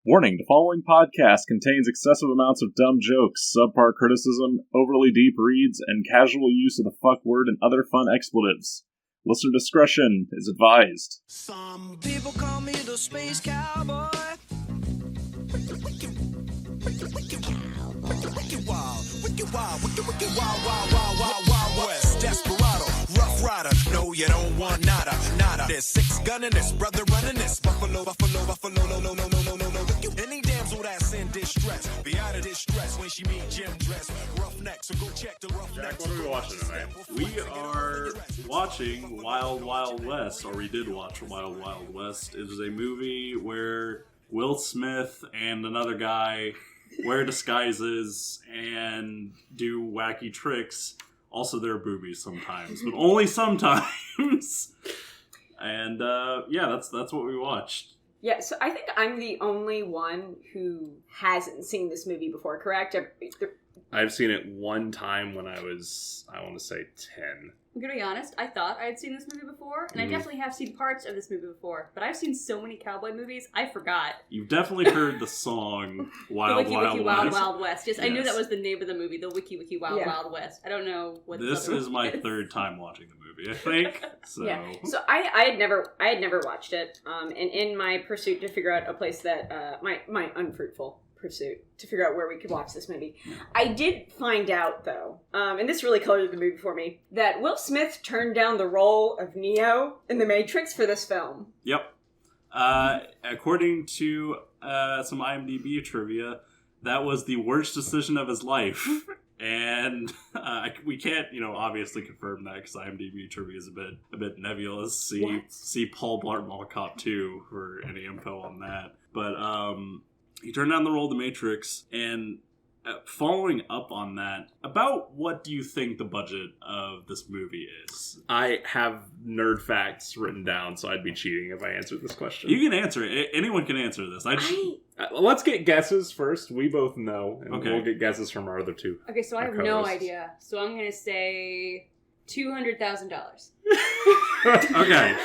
Warning, the following podcast contains excessive amounts of dumb jokes, subpar criticism, overly deep reads, and casual use of the fuck word and other fun expletives. Listener discretion is advised. Some people call me the space cowboy. Wild West, desperado, rough rider. No, you don't want nada. There's six gunning this, brother running this. Buffalo, no. Any damsel that's in distress, be out of distress when she meet Jim Dress. Roughneck, so go check the Roughneck. Jack, what are we watching tonight? We are watching Wild Wild West, or we did watch Wild Wild West. It is a movie where Will Smith and another guy wear disguises and do wacky tricks. Also, there are boobies sometimes, but only sometimes. And that's what we watched. Yeah, so I think I'm the only one who hasn't seen this movie before, correct? I've seen it one time when I was, I want to say, 10. I'm going to be honest, I thought I had seen this movie before, and I definitely have seen parts of this movie before, but I've seen so many cowboy movies, I forgot. You've definitely heard the song Wild Wild West. Wild West. Yes, I knew that was the name of the movie, the Wiki Wild West. I don't know what this is my third time watching the movie, I think. So, yeah. So I had never watched it, and in my pursuit to figure out a place that my unfruitful pursuit to figure out where we could watch this movie. I did find out, though, and this really colored the movie for me, that Will Smith turned down the role of Neo in The Matrix for this film. Yep. According to some IMDb trivia, that was the worst decision of his life. And we can't, obviously confirm that because IMDb trivia is a bit nebulous. See Paul Blart Mall Cop 2 for any info on that. But he turned down the role of The Matrix, and following up on that, about what do you think the budget of this movie is? I have nerd facts written down, so I'd be cheating if I answered this question. You can answer it. Anyone can answer this. Let's get guesses first. We both know, and okay. We'll get guesses from our other two. Okay, so I have no idea. So I'm going to say $200,000. Okay.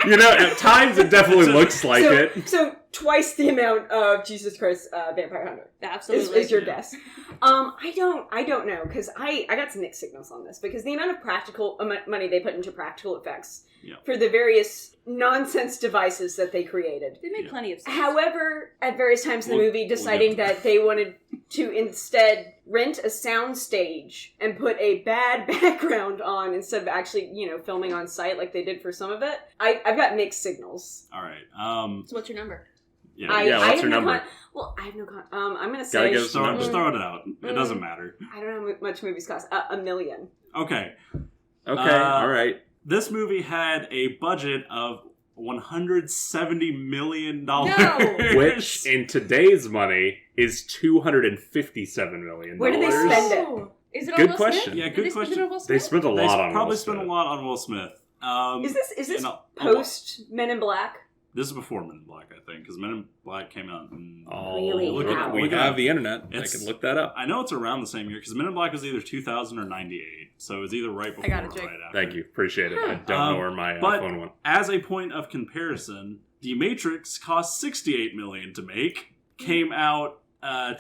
At times it definitely looks like it. So twice the amount of Jesus Christ Vampire Hunter. Absolutely. Is your guess. I don't know, because I got some mixed signals on this, because the amount of practical money they put into practical effects for the various nonsense devices that they created. They made plenty of sense. However, at various times in the movie, deciding that they wanted to instead rent a sound stage and put a bad background on instead of actually, filming on site like they did for some of it. I've got mixed signals. All right. So what's your number? What's your number? I have no I'm going to say... Just throw it out. It doesn't matter. I don't know how much movies cost. $1 million. Okay. All right. This movie had a budget of $170 million. No! Which, in today's money, is $257 million. Where did they spend it? Is it Good on Will question. Smith? Yeah, good question. They spent a lot on Will probably Smith. spent a lot on Will Smith. Is this post Men in Black? This is before Men in Black, I think, because Men in Black came out in... Really? We have the internet. I can look that up. I know it's around the same year, because Men in Black was either 2000 or 98, so it was either right before or right after. Thank you. Appreciate it. I don't know where my phone went. As a point of comparison, The Matrix cost $68 million to make, came out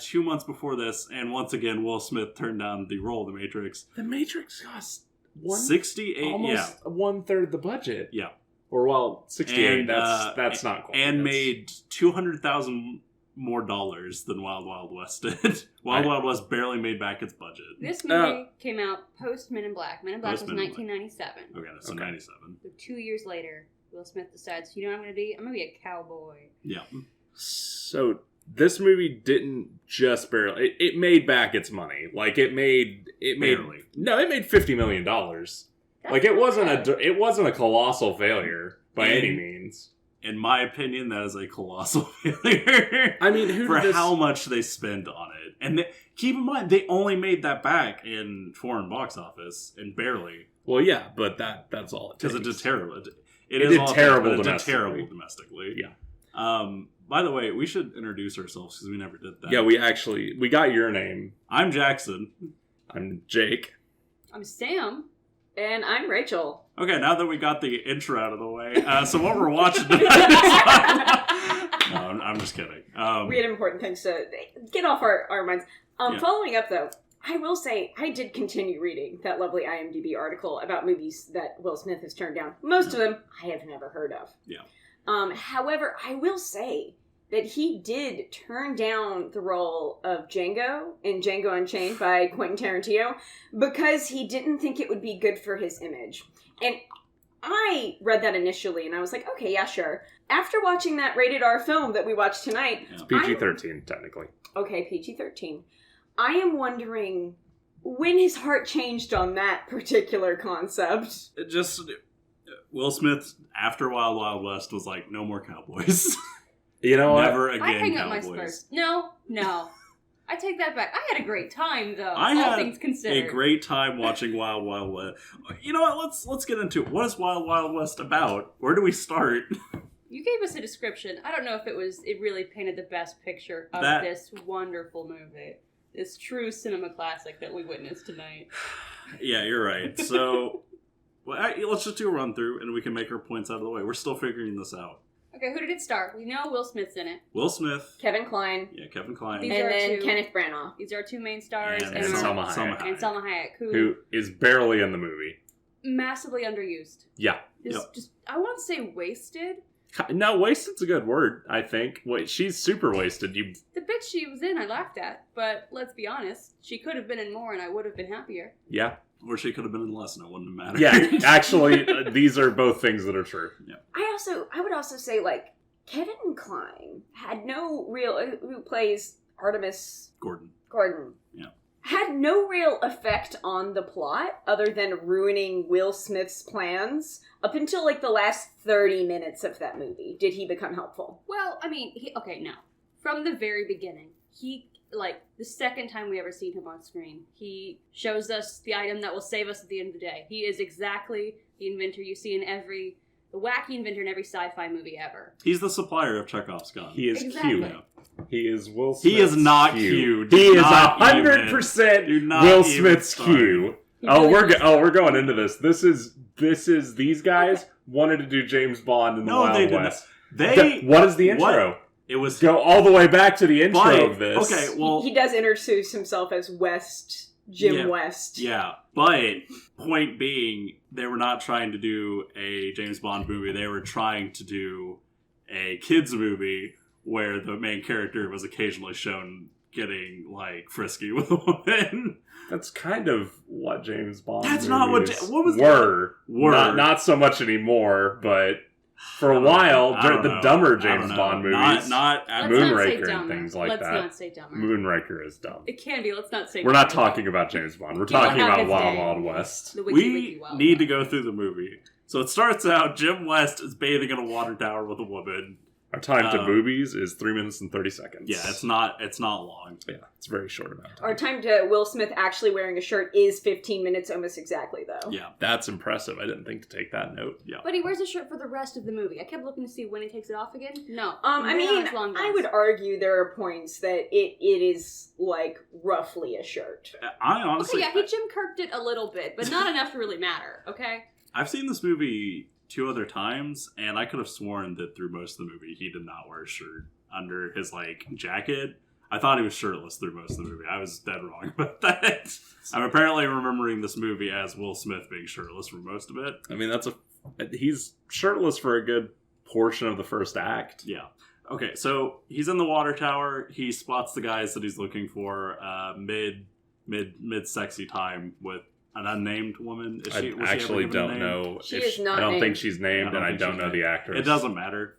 2 months before this, and once again, Will Smith turned down the role of The Matrix. The Matrix cost 68, almost one-third the budget. Yeah. Or, 68, and, that's not quite. And made $200,000 more dollars than Wild Wild West did. Wild West barely made back its budget. This movie came out post Men in Black. Men in Black was 1997. Okay, so 97. So 2 years later, Will Smith decides, you know what I'm going to be? I'm going to be a cowboy. Yeah. So this movie didn't just barely... It made back its money. Like, it made... Barely. No, it made $50 million. It wasn't a colossal failure by any means. In my opinion, that is a colossal failure. I mean, how much they spend on it, and keep in mind they only made that back in foreign box office, and barely. Well, yeah, but that's all it takes. Because it did terrible. It did terrible domestically. Yeah. By the way, we should introduce ourselves because we never did that. Yeah, we got your name. I'm Jackson. I'm Jake. I'm Sam. And I'm Rachel. Okay, now that we got the intro out of the way, so what we're watching tonight is... No, I'm just kidding. We had important things to get off our minds. Following up, though, I will say I did continue reading that lovely IMDb article about movies that Will Smith has turned down. Most of them I have never heard of. Yeah. However, I will say that he did turn down the role of Django in Django Unchained by Quentin Tarantino because he didn't think it would be good for his image. And I read that initially and I was like, okay, yeah, sure. After watching that rated R film that we watched tonight... It's PG-13, technically. Okay, PG-13. I am wondering when his heart changed on that particular concept. It just... Will Smith, after Wild Wild West, was like, no more cowboys. You know what? Never again I hang up my cowboys. spurs. No. I take that back. I had a great time, though, I all had things considered. a great time watching Wild Wild West. You know what? Let's get into it. What is Wild Wild West about? Where do we start? You gave us a description. I don't know if it really painted the best picture of this wonderful movie. This true cinema classic that we witnessed tonight. Yeah, you're right. So, let's just do a run through and we can make our points out of the way. We're still figuring this out. Okay, who did it start? We know Will Smith's in it. Will Smith. Kevin Kline. Yeah, Kevin Kline. These and are then two- Kenneth Branagh. These are our two main stars. And Salma Hayek. And Salma Hayek, Who is barely in the movie. massively underused. Yeah. Just I won't say wasted. No, wasted's a good word, I think. Wait, she's super wasted. The bit she was in, I laughed at. But let's be honest, she could have been in more and I would have been happier. Yeah. Or she could have been in less and it wouldn't have mattered. Yeah, actually, these are both things that are true. Yeah. I would also say, like, Kevin Kline had no real... Who plays Artemis Gordon. Yeah. Had no real effect on the plot other than ruining Will Smith's plans up until, like, the last 30 minutes of that movie. Did he become helpful? Well, I mean, no. From the very beginning, the second time we ever seen him on screen, he shows us the item that will save us at the end of the day. He is exactly the inventor you see in the wacky inventor in every sci-fi movie ever. He's the supplier of Chekhov's gun. He is Exactly. cute. He is Will Smith's He is not Q. cute. He Do is not 100% Do not Will even Smith's start. Q. We're going into this. This is these guys wanted to do James Bond in the No, Wild they didn't. West. They... What is the intro? What? It was... Go all the way back to the intro But- of this. Okay, well... He does introduce himself as Jim Yeah. West. Yeah, but point being, they were not trying to do a James Bond movie. They were trying to do a kids movie where the main character was occasionally shown getting, like, frisky with a woman. That's kind of what James Bond That's not what... movies What was were. Were. Not so much anymore, but for a while, I don't the know. dumber I James don't know. Bond movies. Not Let's at not say Moonraker and dumber. things like Let's that. not say dumber. Moonraker is dumb. It can be. Let's not say We're not dumber. talking about James Bond. We're Keep on talking about his Wild day. Wild West. The wiki, We Wild need to West. go through the movie. So it starts out, Jim West is bathing in a water tower with a woman. Our time to boobies is 3 minutes and 30 seconds. Yeah, it's not long. Yeah, it's a very short amount of time. Our time to Will Smith actually wearing a shirt is 15 minutes almost exactly, though. Yeah. That's impressive. I didn't think to take that note. Yeah. But he wears a shirt for the rest of the movie. I kept looking to see when he takes it off again. No. I mean, It's long I guns. would argue there are points that it is, like, roughly a shirt. I honestly... Okay, yeah, he Jim Kirk'd it a little bit, but not enough to really matter, okay? I've seen this movie 2 other times, and I could have sworn that through most of the movie he did not wear a shirt under his, like, jacket. I thought he was shirtless through most of the movie. I was dead wrong about that. I'm apparently remembering this movie as Will Smith being shirtless for most of it. I mean, he's shirtless for a good portion of the first act. Yeah. Okay, so he's in the water tower. He spots the guys that he's looking for mid sexy time with an unnamed woman. Was she I ever actually given a don't name? know. She is not I don't named. think she's named, and I don't know the actress. It doesn't matter.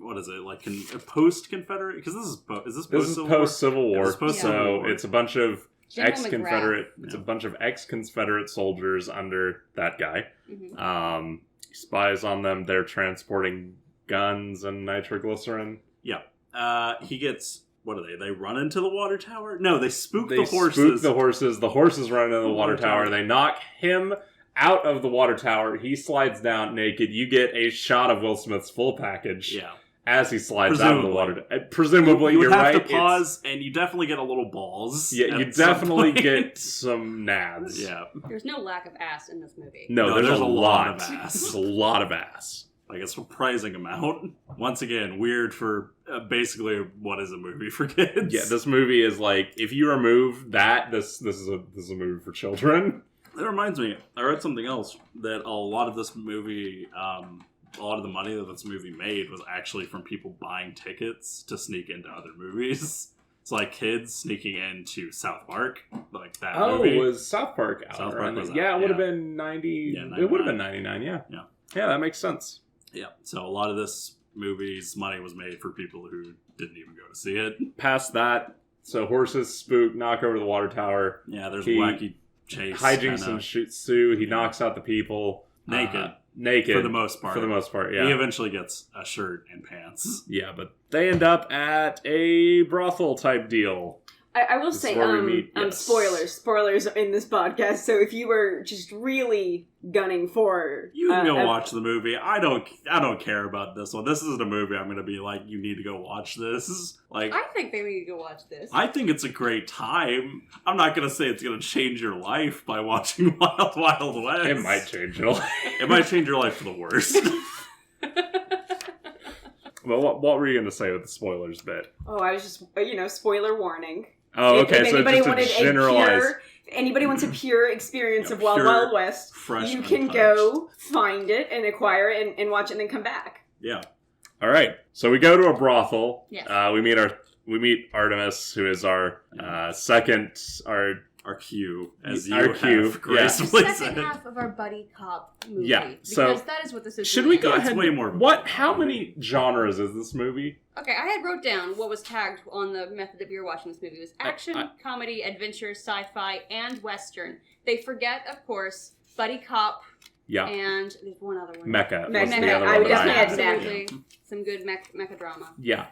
What is it, like post-Confederate? Because this is post-Civil War. This is post-Civil So War. it's a bunch of General ex-Confederate. McGrath. It's a bunch of ex-Confederate soldiers under that guy. Mm-hmm. He spies on them. They're transporting guns and nitroglycerin. Yeah. He gets... What are they? They run into the water tower? No, they spook They the horses. spook the horses. The horses run into the water tower. They knock him out of the water tower. He slides down naked. You get a shot of Will Smith's full package. Yeah. as he slides out of the water. Presumably, you would you're have right. to pause, and you definitely get a little balls. Yeah, you at some definitely point. get some nads. Yeah. There's no lack of ass in this movie. No, there's a lot of ass. There's a lot of ass. Like a surprising amount. Once again, weird for basically what is a movie for kids. Yeah, this movie is like, if you remove that, this is a movie for children. That reminds me, I read something else that a lot of this movie, a lot of the money that this movie made was actually from people buying tickets to sneak into other movies. It's like kids sneaking into South Park, like that movie. Was South Park out? South Park was out, yeah, it would have yeah. been 90. Yeah, it would have 99. been 99, yeah. Yeah. Yeah, that makes sense. Yeah, so a lot of this movie's money was made for people who didn't even go to see it. Past that, so horses spook, knock over the water tower. Yeah, there's He wacky chase. Hijinks kinda and shoots Sue. He knocks out the people. naked. Naked. For the most part. For the most part, yeah. He eventually gets a shirt and pants. Yeah, but they end up at a brothel type deal. I will This is say, where we meet, yes. spoilers in this podcast. So if you were just really gunning for, You can go watch the movie. I don't care about this one. This isn't a movie I'm going to be like, you need to go watch this. Like, I think they need to go watch this. I think it's a great time. I'm not going to say it's going to change your life by watching Wild Wild West. It might change your life. It might change your life for the worst. Well, what were you going to say with the spoilers bit? Oh, I was just, spoiler warning. Oh, okay, If so anybody just wanted to generalize. if anybody wants a pure experience Yeah, of Wild pure, Wild West, fresh, you can untouched. go find it and acquire it and watch it and then come back. Yeah. All right, so we go to a brothel. Yes. We meet Artemis, who is our second, Our Q, as you Our have Q, the gracefully second said. half of our buddy cop movie. Yeah, so because that is what this is. should we go It's ahead? way more of a What? movie. How many genres is this movie? Okay, I had wrote down what was tagged on the method that we were watching this movie. It was action, comedy, adventure, sci-fi, and western. They forget, of course, buddy cop, Yeah, and there's one other one. Mecha. Mecha. Was the other I one would that definitely had. add that. Absolutely. Some good mecha drama. Yeah.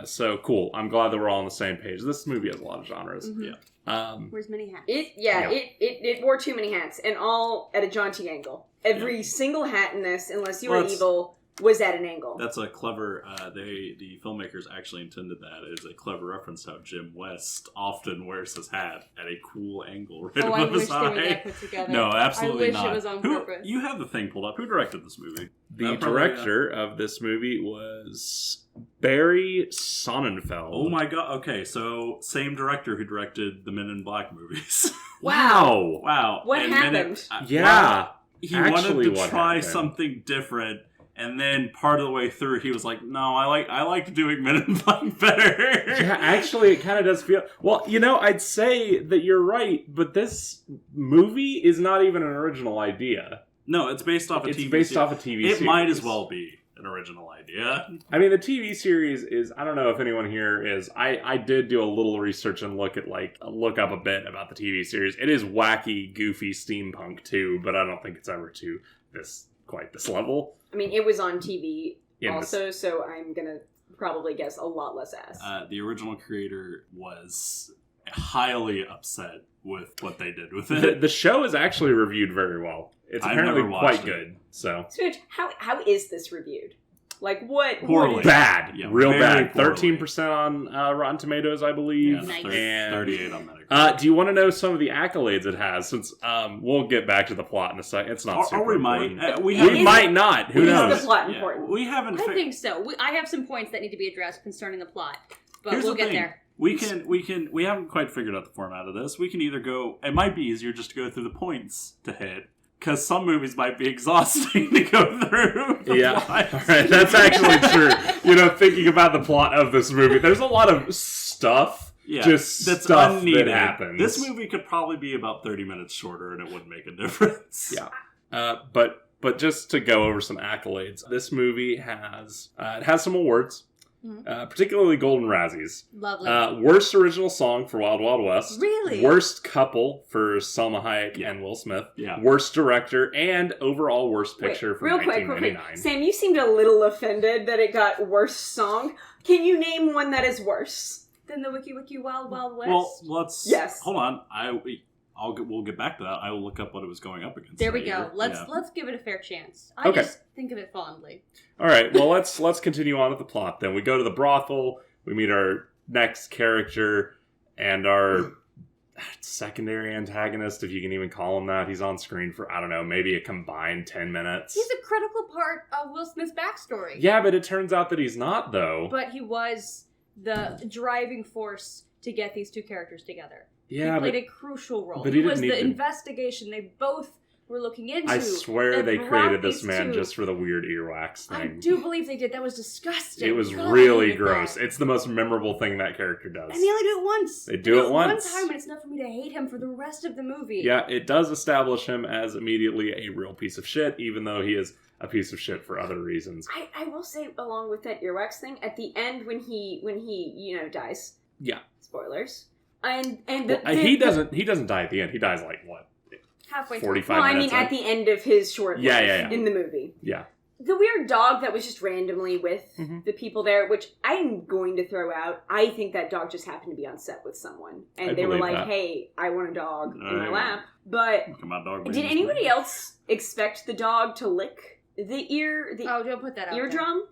So cool. I'm glad that we're all on the same page. This movie has a lot of genres. Mhm. Yeah. Wears many hats. It wore too many hats, and all at a jaunty angle. Every single hat in this, unless you Well, were it's- evil, was at an angle. That's a clever. The filmmakers actually intended that as a clever reference to how Jim West often wears his hat at a cool angle right Oh, I above wish his they were eye. that put together. No, absolutely I wish not. it was on Who, purpose. You have the thing pulled up. Who directed this movie? The director of this movie was Barry Sonnenfeld. Oh my god. Okay, so same director who directed the Men in Black movies. Wow. Wow. What And then happened? Yeah. well, he Actually, wanted to what try happened? something different, and then part of the way through, he was like, "No, I like doing Men in Black better." Yeah, actually, it kind of does feel... Well, I'd say that you're right, but this movie is not even an original idea. No, it's based off a It's TV. based series. off a TV series. It might as well be an original idea. I mean, the TV series is... I don't know if anyone here is... I did do a little research and look up a bit about the TV series. It is wacky, goofy steampunk, too, but I don't think it's ever to quite this level. I mean, it was on TV Yeah, also, so I'm gonna probably guess a lot less ass. The original creator was highly upset with what they did with The, it. the show is actually reviewed very well. It's I've apparently never quite watched it. good. So Smidge, how is this reviewed? Like what? Poorly. what is- bad, Yeah, real very bad. poorly. 13% on Rotten Tomatoes, I believe. Yeah, Nice. And 38 on Metacritic. do you want to know some of the accolades it has? Since we'll get back to the plot in a second. It's not super Or we might. important. We It haven't. is- might not. Who Is knows? the plot Yeah, important? we haven't. I think so. I have some points that need to be addressed concerning the plot, but Here's we'll the get thing. there. We haven't quite figured out the format of this. We can either go. It might be easier just to go through the points to hit, because some movies might be exhausting to go through. the Yeah, plot. all right, that's actually true. Thinking about the plot of this movie, there's a lot of stuff. Yeah, Just that's stuff unneeded. that happens. This movie could probably be about 30 minutes shorter, and it wouldn't make a difference. Yeah. But just to go over some accolades, this movie has some awards, particularly Golden Razzies. Lovely. Worst original song for Wild Wild West. Really? Worst couple for Selma Hayek and Will Smith. Yeah. Worst director and overall worst Wait, picture from real quick. 1999. Sam, you seemed a little offended that it got worst song. Can you name one that is worse? Then the Wiki Wiki Wild Wild West. Well, let's. Yes. Hold on. we'll get back to that. I will look up what it was going up against. There we that go. year. Let's give it a fair chance. I Okay. just think of it fondly. All right, well, let's continue on with the plot then. We go to the brothel, we meet our next character, and our secondary antagonist, if you can even call him that. He's on screen for, I don't know, maybe a combined 10 minutes. He's a critical part of Will Smith's backstory. Yeah, but it turns out that he's not, though. But he was the driving force to get these two characters together. Yeah, he played a crucial role. but he he was didn't the need to- investigation they both were looking into. I swear that they brought created this these man two- just for the weird earwax I thing. do believe they did. That was disgusting. It was God, I really hated gross. that. It's the most memorable thing that character does. And they only do it once. They do it once. One time, and it's enough for me to hate him for the rest of the movie. Yeah, it does establish him as immediately a real piece of shit, even though he is a piece of shit for other reasons. I will say, along with that earwax thing, at the end when he dies. Yeah. Spoilers. And He doesn't die at the end. He dies like what? Halfway 45 Well, I minutes. mean, at the end of his short Yeah, life yeah. in the movie. Yeah. The weird dog that was just randomly with Mhm. the people there, which I'm going to throw out. I think that dog just happened to be on set with someone. And I they were believe like, that. hey, I want a dog in my Oh. lap. But Come on, dog. did anybody else expect the dog to lick the Oh, don't put that out eardrum?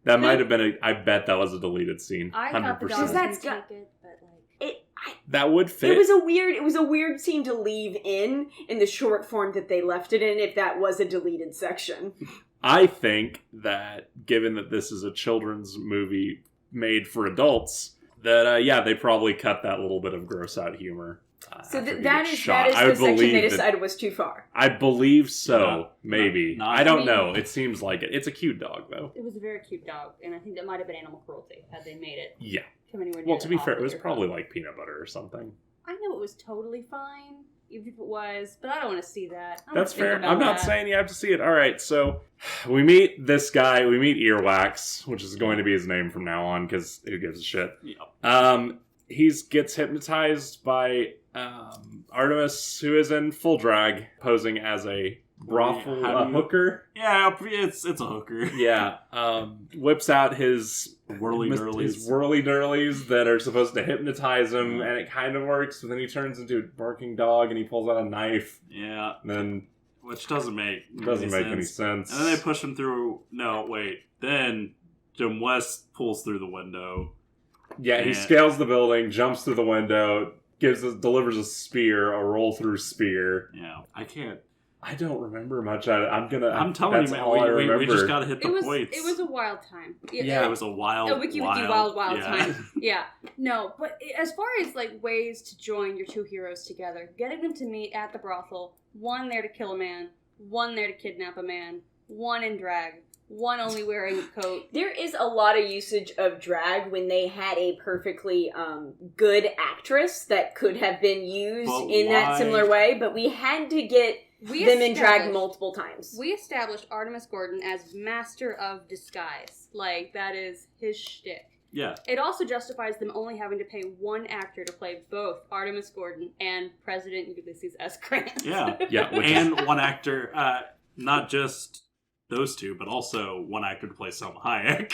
That might have been I bet that was a deleted scene. there. I thought the dog was 100%. going That's to got- take it, but like... That would fit. It was a weird scene to leave in the short form that they left it in, if that was a deleted section. I think that given that this is a children's movie made for adults, that they probably cut that little bit of gross out humor. So after he that gets is shot. the I would section they believe that- decided was too far. I believe so. No, maybe. no, I don't I mean- know. It seems like it. It's a cute dog, though. It was a very cute dog, and I think that might have been animal cruelty had they made it Yeah. come anywhere near Well, to be the fair, it was Oscar. probably like peanut butter or something. I know it was totally fine, even if it was, but I don't want to see that. I don't That's wanna think fair. about I'm not that. saying you have to see it. All right, so we meet this guy. We meet Earwax, which is going to be his name from now on because who gives a shit. He gets hypnotized by Artemis, who is in full drag, posing as a brothel How do you- hooker. Yeah, it's a hooker. Yeah, whips out his Whirly his girlies. whirly dirlies that are supposed to hypnotize him, and it kind of works. But then he turns into a barking dog, and he pulls out a knife. Yeah, And then which doesn't make any sense. And then they push him through. No, wait. Then Jim West pulls through the window. Yeah, he And- scales the building, jumps through the window, delivers a spear, a roll through spear. Yeah, I can't. I don't remember much. I'm telling you, that's all I man. We remember. just gotta hit the points. It was a wild time. Yeah, It was a wild, a wiki wild yeah. time. Yeah. No, but as far as like ways to join your two heroes together, getting them to meet at the brothel, one there to kill a man, one there to kidnap a man, one in drag, one only wearing a coat. There is a lot of usage of drag when they had a perfectly good actress that could have been used But in that why? similar way, but we had to get them in drag multiple times. We established Artemis Gordon as master of disguise. Like, that is his shtick. Yeah, It also justifies them only having to pay one actor to play both Artemis Gordon and President Ulysses S. Grant. yeah. Yeah, which And one actor, not just those two, but also one actor to play Selma Hayek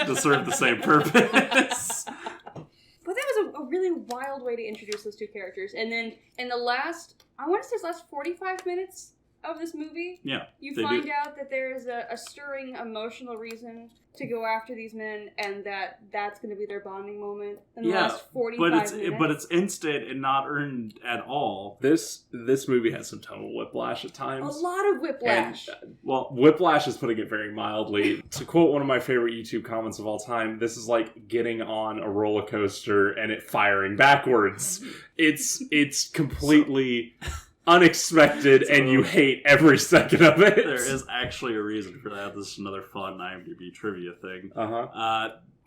to serve the same purpose. But that was a really wild way to introduce those two characters. And then in the last, I want to say it's last 45 minutes of this movie, Yeah, you they find do. out that there's a stirring emotional reason to go after these men, and that's going to be their bonding moment in the last 45 minutes. but it's instant and not earned at all. this movie has some tonal whiplash at a times. lot of whiplash. Well, Whiplash is putting it very mildly. To quote one of my favorite YouTube comments of all time, this is like getting on a roller coaster and it firing backwards. It's completely unexpected, and you hate every second of it. there is actually a reason for that. This is another fun IMDb trivia thing.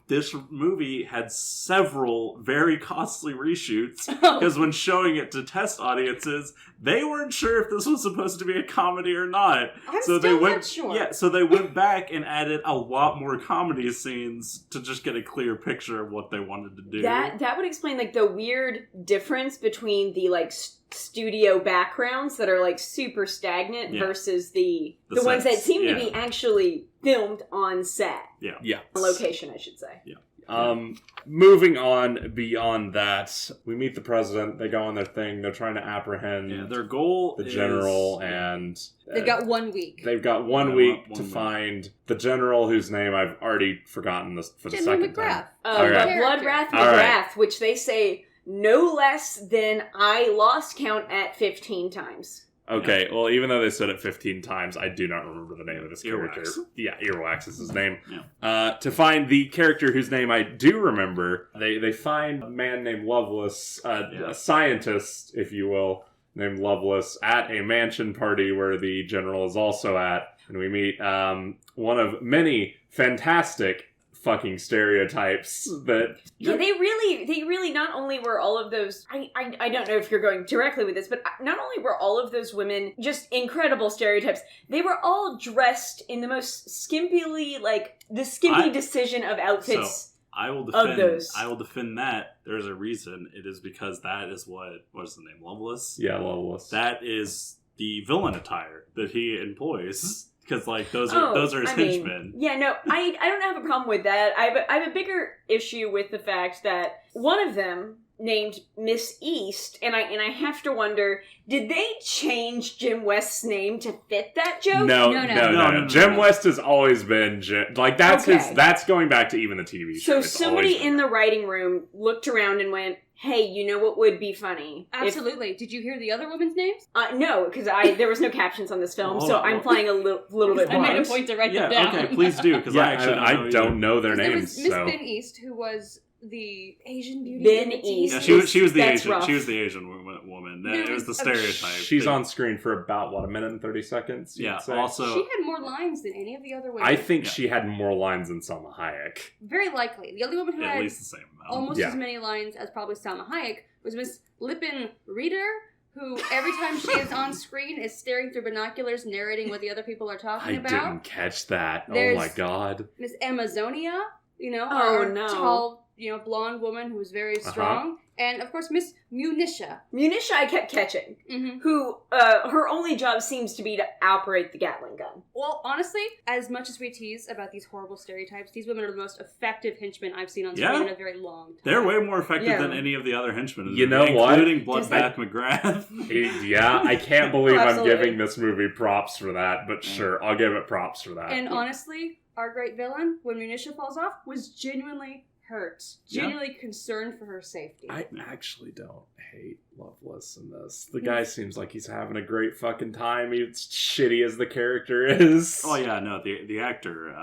This movie had several very costly reshoots because when showing it to test audiences, they weren't sure if this was supposed to be a comedy or not. I'm so still they went, not sure. Yeah, so they went back and added a lot more comedy scenes to just get a clear picture of what they wanted to do. That would explain like the weird difference between the like studio backgrounds that are like super stagnant Yeah. versus the The ones that sets, seem yeah. to be actually filmed on set. Yeah. On location, I should say. Yeah. Moving on beyond that, we meet the president. They go on their thing. They're trying to apprehend their goal the general, and They've got 1 week. They've got one week to find the general, whose name I've already forgotten for the second time. Blood Wrath McGrath, which they say no less than I lost count at 15 times. Okay, well, even though they said it 15 times, I do not remember the name of this character. Yeah, Earwax is his name. Yeah. To find the character whose name I do remember, they find a man named Lovelace, a scientist, if you will, named Lovelace, at a mansion party where the general is also at. And we meet one of many fantastic fucking stereotypes that... Yeah, they really not only were all of those... I don't know if you're going directly with this, but not only were all of those women just incredible stereotypes, they were all dressed in the most skimpily, the skimpy decision of outfits. So I will defend that. There's a reason. It is because that is what is the name? Lovelace? Yeah, Lovelace. That is the villain attire that he employs. Because, those are his henchmen. Yeah, no, I don't have a problem with that. I have a bigger issue with the fact that one of them, named Miss East, and I have to wonder, did they change Jim West's name to fit that joke? No. Jim West has always been Jim. That's going back to even the TV show. So somebody in the writing room looked around and went, hey, you know what would be funny? Absolutely. Did you hear the other women's names? No, because there was no captions on this film, I'm playing a little bit blind. I made a point to write them down. Okay, please do, because I don't know their names. There was Miss Ben East, who was the Asian beauty. Ben East. Yeah, she was the Asian. Rough. She was the Asian woman. It was the stereotype. She's on screen for about a minute and 30 seconds. Yeah. Also, she had more lines than any of the other women. I think she had more lines than Salma Hayek. Very likely. The only woman who at had least the same amount. Almost as many lines as probably Salma Hayek was Miss Lippen Reader, who every time she is on screen is staring through binoculars, narrating what the other people are talking about. I didn't catch that. There's oh my god. Miss Amazonia, our tall, blonde woman who was very strong. And, of course, Miss Munitia. Munitia I kept catching. Mm-hmm. Who, her only job seems to be to operate the Gatling gun. Well, honestly, as much as we tease about these horrible stereotypes, these women are the most effective henchmen I've seen on screen in a very long time. They're way more effective than any of the other henchmen. You know what? Including Bloodbath McGrath. Yeah, I can't believe I'm giving this movie props for that, but sure, I'll give it props for that. And honestly, our great villain, when Munitia falls off, was genuinely hurt. Genuinely concerned for her safety. I actually don't hate Lovelace in this. The guy seems like he's having a great fucking time. It's shitty as the character is. Oh yeah, no, the actor...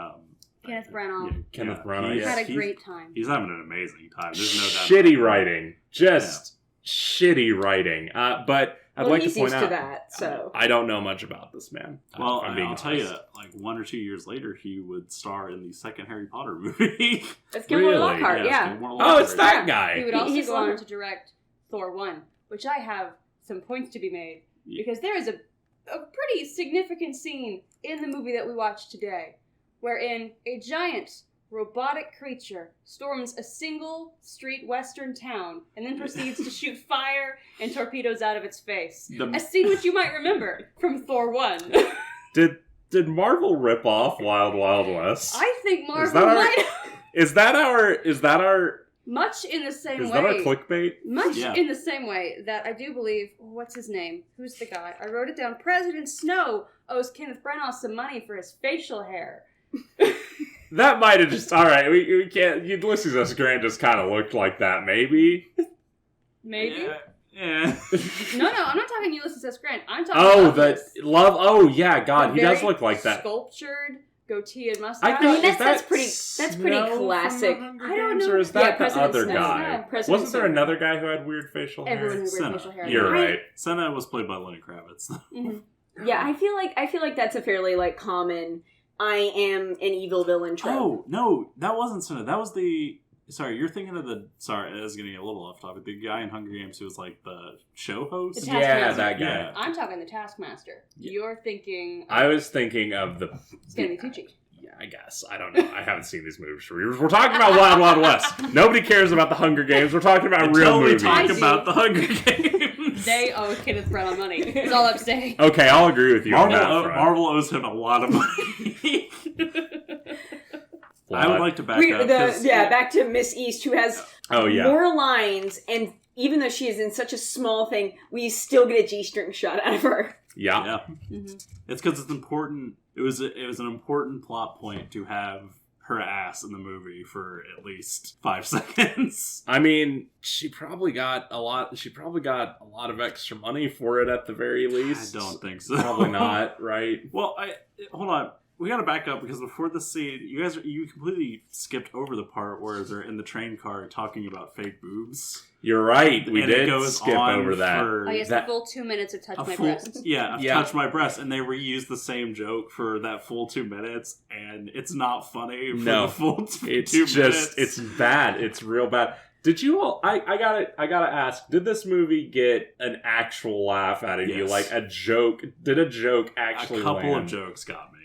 Kenneth Branagh. Kenneth Branagh. Had a great time. He's having an amazing time. There's no doubt. Shitty writing. Just shitty writing. But I'd like to point out... to that, so... I don't know much about this man. Well, I'll tell you, 1 or 2 years later, he would star in the second Harry Potter movie. It's Gilmore Lockhart, it's that guy. He would also go on to direct Thor 1, which I have some points to be made, because there is a pretty significant scene in the movie that we watched today, wherein a giant robotic creature storms a single street western town and then proceeds to shoot fire and torpedoes out of its face. A scene which you might remember from Thor 1. Did Marvel rip off Wild Wild West? I think Marvel might. Is that our much in the same way. Is that our clickbait? Much in the same way that I do believe, what's his name? Who's the guy? I wrote it down. President Snow owes Kenneth Branagh some money for his facial hair. That might have just... Alright, we can't... Ulysses S. Grant just kind of looked like that, maybe? Maybe? Yeah. No, I'm not talking Ulysses S. Grant. I'm talking God, he does look like that. Sculptured goatee and mustache. That's pretty classic. I don't know. Or is that the President other Snow. guy? Wasn't there another guy who had weird facial hair? Everyone had weird facial hair. You're right. Senna was played by Lenny Kravitz. Mm-hmm. Yeah, I feel like that's a fairly common I am an evil villain trope. Oh, no, that wasn't Senna. That was the... Sorry, you're thinking of the... Sorry, I was getting a little off topic. The guy in Hunger Games who was the show host? Yeah, that guy. Yeah. I'm talking the Taskmaster. Yeah. You're thinking... I was thinking of the... Stanley Tucci. Yeah, I guess. I don't know. I haven't seen these movies for years. We're talking about Wild Wild West. Nobody cares about the Hunger Games. We're talking about real movies. Talk about the Hunger Games. They owe Kenneth Branagh money. That's all I'm saying. Okay, I'll agree with you on that. Marvel owes him a lot of money. plot. I would like to back up. 'Cause, back to Miss East, who has more lines, and even though she is in such a small thing, we still get a G-string shot out of her. Yeah. Mm-hmm. It's because it's important. It was an important plot point to have her ass in the movie for at least 5 seconds. I mean, she probably got a lot of extra money for it at the very least. I don't think so. Probably not, right? Well, hold on. We gotta back up because before the scene, you completely skipped over the part where they're in the train car talking about fake boobs. You're right. We and did it goes skip on over that. Oh, yes, the full 2 minutes of touch my breast. Yeah, touch my breast, and they reused the same joke for that full 2 minutes, and it's not funny for the full it's 2 just, minutes. It's bad. It's real bad. Did you all? I gotta ask. Did this movie get an actual laugh out of you? Like a joke? Did a joke actually? A couple of jokes got me.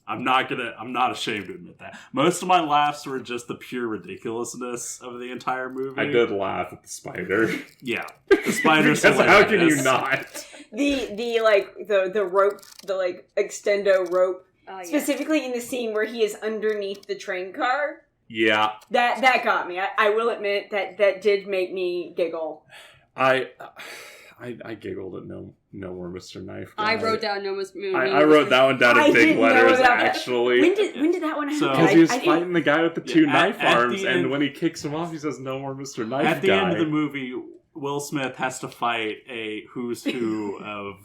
I'm not ashamed to admit that. Most of my laughs were just the pure ridiculously of the entire movie. I did laugh at the spider. Yeah, the spider's because how can you not? The rope, the extendo rope, specifically in the scene where he is underneath the train car. Yeah, that got me. I will admit that did make me giggle. I giggled at No More Mr. Knife Guy. I wrote down No More Mr. Knife Guy. I wrote that one down in big letters, actually. When did that one happen? Because he was fighting the guy with the two knife arms, and when he kicks him off, he says, "No more Mr. Knife Guy." At the end of the movie, Will Smith has to fight a who's who of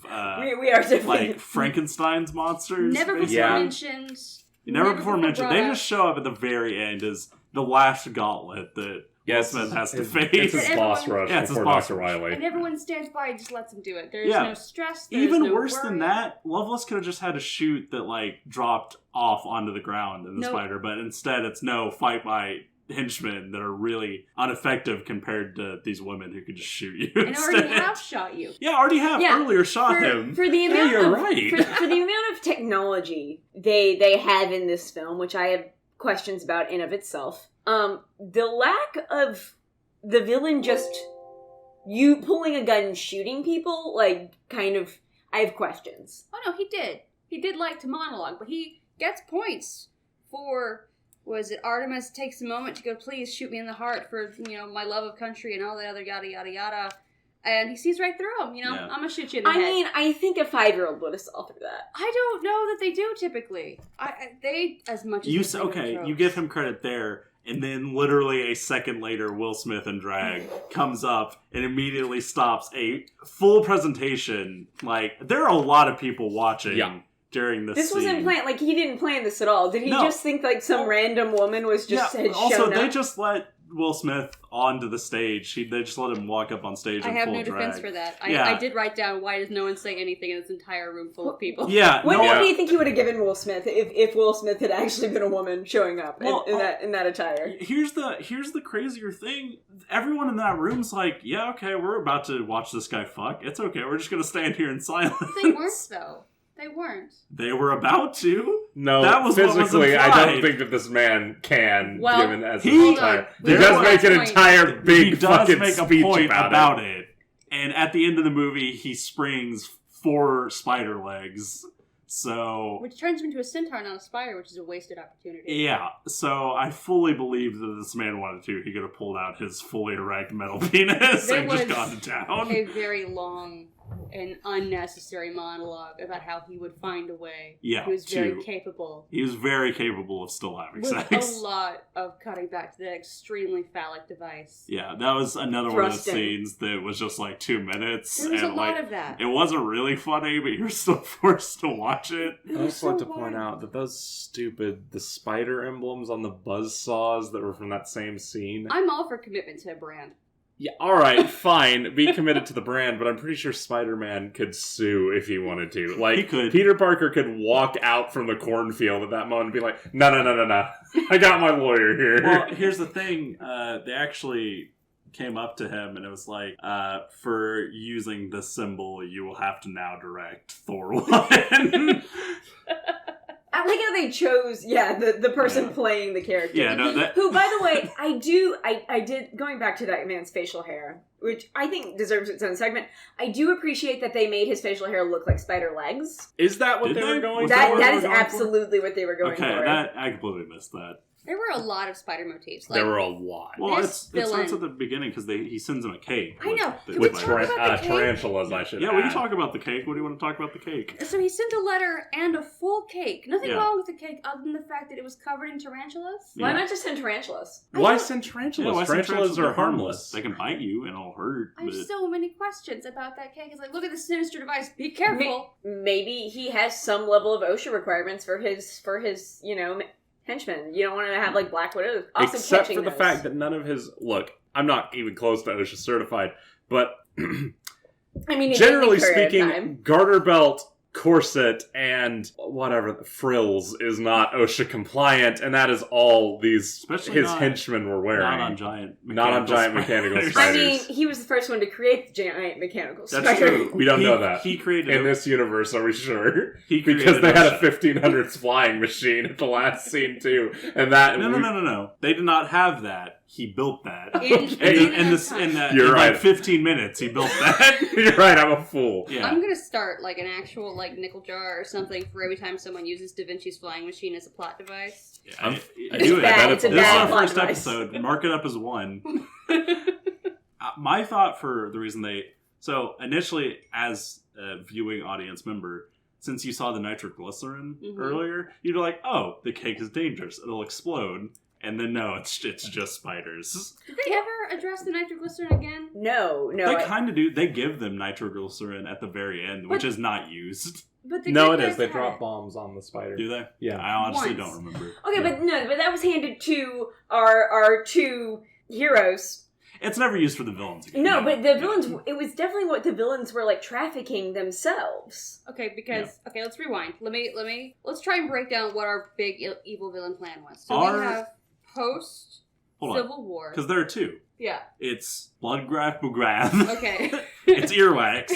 we are like Frankenstein's monsters. Never before mentioned. Never before mentioned. They just show up at the very end as the last gauntlet that Will Smith has to face. It's his boss rush before Dr. Riley. And everyone stands by and just lets him do it. There's no stress. There's Even no worse worry. than that, Loveless could have just had a chute that dropped off onto the ground in the spider, but instead it's fight my henchmen that are really ineffective compared to these women who could just shoot you. And already have shot you. Yeah, already have earlier shot him. For the amount you're right. For the amount of technology they have in this film, which I have questions about in of itself. The lack of the villain just you pulling a gun and shooting people, I have questions. Oh no, he did. He did like to monologue, but he gets points for, was it Artemis takes a moment to go, please shoot me in the heart for, my love of country and all that other yada yada yada. And he sees right through him, I'm gonna shoot you in the head. I mean, I think a 5-year-old would have saw through that. I don't know that they do typically. They, as much as you give him credit there. And then literally a second later, Will Smith in drag comes up and immediately stops a full presentation. There are a lot of people watching during this scene. Wasn't planned. He didn't plan this at all. Did he just think some random woman was just had also, shown up? they just let Will Smith onto the stage. They just let him walk up on stage in full drag. I have no defense for that. I did write down, why does no one say anything in this entire room full of people? Yeah. What do you think he would have given Will Smith if Will Smith had actually been a woman showing up in that attire? Here's the crazier thing. Everyone in that room's like, yeah, okay, we're about to watch this guy fuck. It's okay. We're just going to stand here in silence. They weren't, though. They weren't. They were about to. No, that was physically, what was I don't think that this man can, given as his entire... He does make an entire big fucking speech make a point about it. And at the end of the movie, he springs 4 spider legs. So... Which turns him into a centaur, not a spider, which is a wasted opportunity. Yeah, so I fully believe that this man wanted to. He could have pulled out his fully erect metal penis and just gone to town. A very long and unnecessary monologue about how he would find a way. Yeah, he was very capable. He was very capable of still having sex. With a lot of cutting back to that extremely phallic device. Yeah, that was another one of those scenes that was just 2 minutes. There was a lot of that. It wasn't really funny, but you're still forced to watch it. I also like to point out that the spider emblems on the buzzsaws that were from that same scene. I'm all for commitment to a brand. Yeah, alright, fine. Be committed to the brand, but I'm pretty sure Spider-Man could sue if he wanted to. He could. Peter Parker could walk out from the cornfield at that moment and be like, no. I got my lawyer here. Well, here's the thing. They actually came up to him and it was for using this symbol, you will have to now direct Thor 1. I like how they chose, the person playing the character. Yeah, no, who, by the way, I did, going back to that man's facial hair, which I think deserves its own segment, I do appreciate that they made his facial hair look like spider legs. Is that what they were going for? That is absolutely what they were going for. Okay, I completely missed that. There were a lot of spider motifs. There were a lot. Well, it villain- starts at the beginning because he sends him a cake. I know. the Can we With talk about the cake? tarantulas, I should Yeah, add. we can talk about the cake. What do you want to talk about the cake? So he sent a letter and a full cake. Nothing Yeah. wrong with the cake other than the fact that it was covered in tarantulas. Why Yeah. not just send tarantulas? Why send tarantulas? why send tarantulas are harmless. They can bite you and it'll hurt. I have But so many questions about that cake. It's like, look at the sinister device. Be careful. Maybe he has some level of OSHA requirements for his henchmen. You don't want to have like Black Widows also Except catching for the those. fact that none of his... Look, I'm not even close to OSHA certified, but I mean, generally in the current speaking, time. garter belt, corset, and whatever, frills is not OSHA compliant, and that is all these Especially his not- henchmen were wearing. not on giant mechanical spiders. I spiders. mean, he was the first one to create the giant mechanical That's spider. true. We don't know that. He created In this universe, are we sure? He Because created they had a OSHA. 1500s flying machine at the last scene, too. And that... No. They did not have that. He built that. In You're right. like 15 minutes, he built that. You're right, I'm a fool. Yeah. I'm gonna start like an actual like nickel jar or something for every time someone uses Da Vinci's flying machine as a plot device. I It's do it. bad. It's a This is bad our plot first device. episode. Mark it up as 1. My thought for the reason so initially as a viewing audience member, since you saw the nitroglycerin Mhm. earlier, you'd be like, oh, the cake is dangerous. It'll explode. And then no, it's just spiders. Did they ever address the nitroglycerin again? No. They kind of do. They give them nitroglycerin at the very end, which is not used. But the No, good it is. guys They had drop it. bombs on the spider. Do they? Yeah. I honestly Once. don't remember. Okay, Yeah. but that was handed to our two heroes. It's never used for the villains again. No, but the villains, it was definitely what the villains were like trafficking themselves. Okay, because okay, let's rewind. Let's try and break down what our big evil villain plan was. So Our- we have post Hold Civil War. Because there are 2. Yeah. It's Bloodgraft Bugrath. Okay. It's Earwax.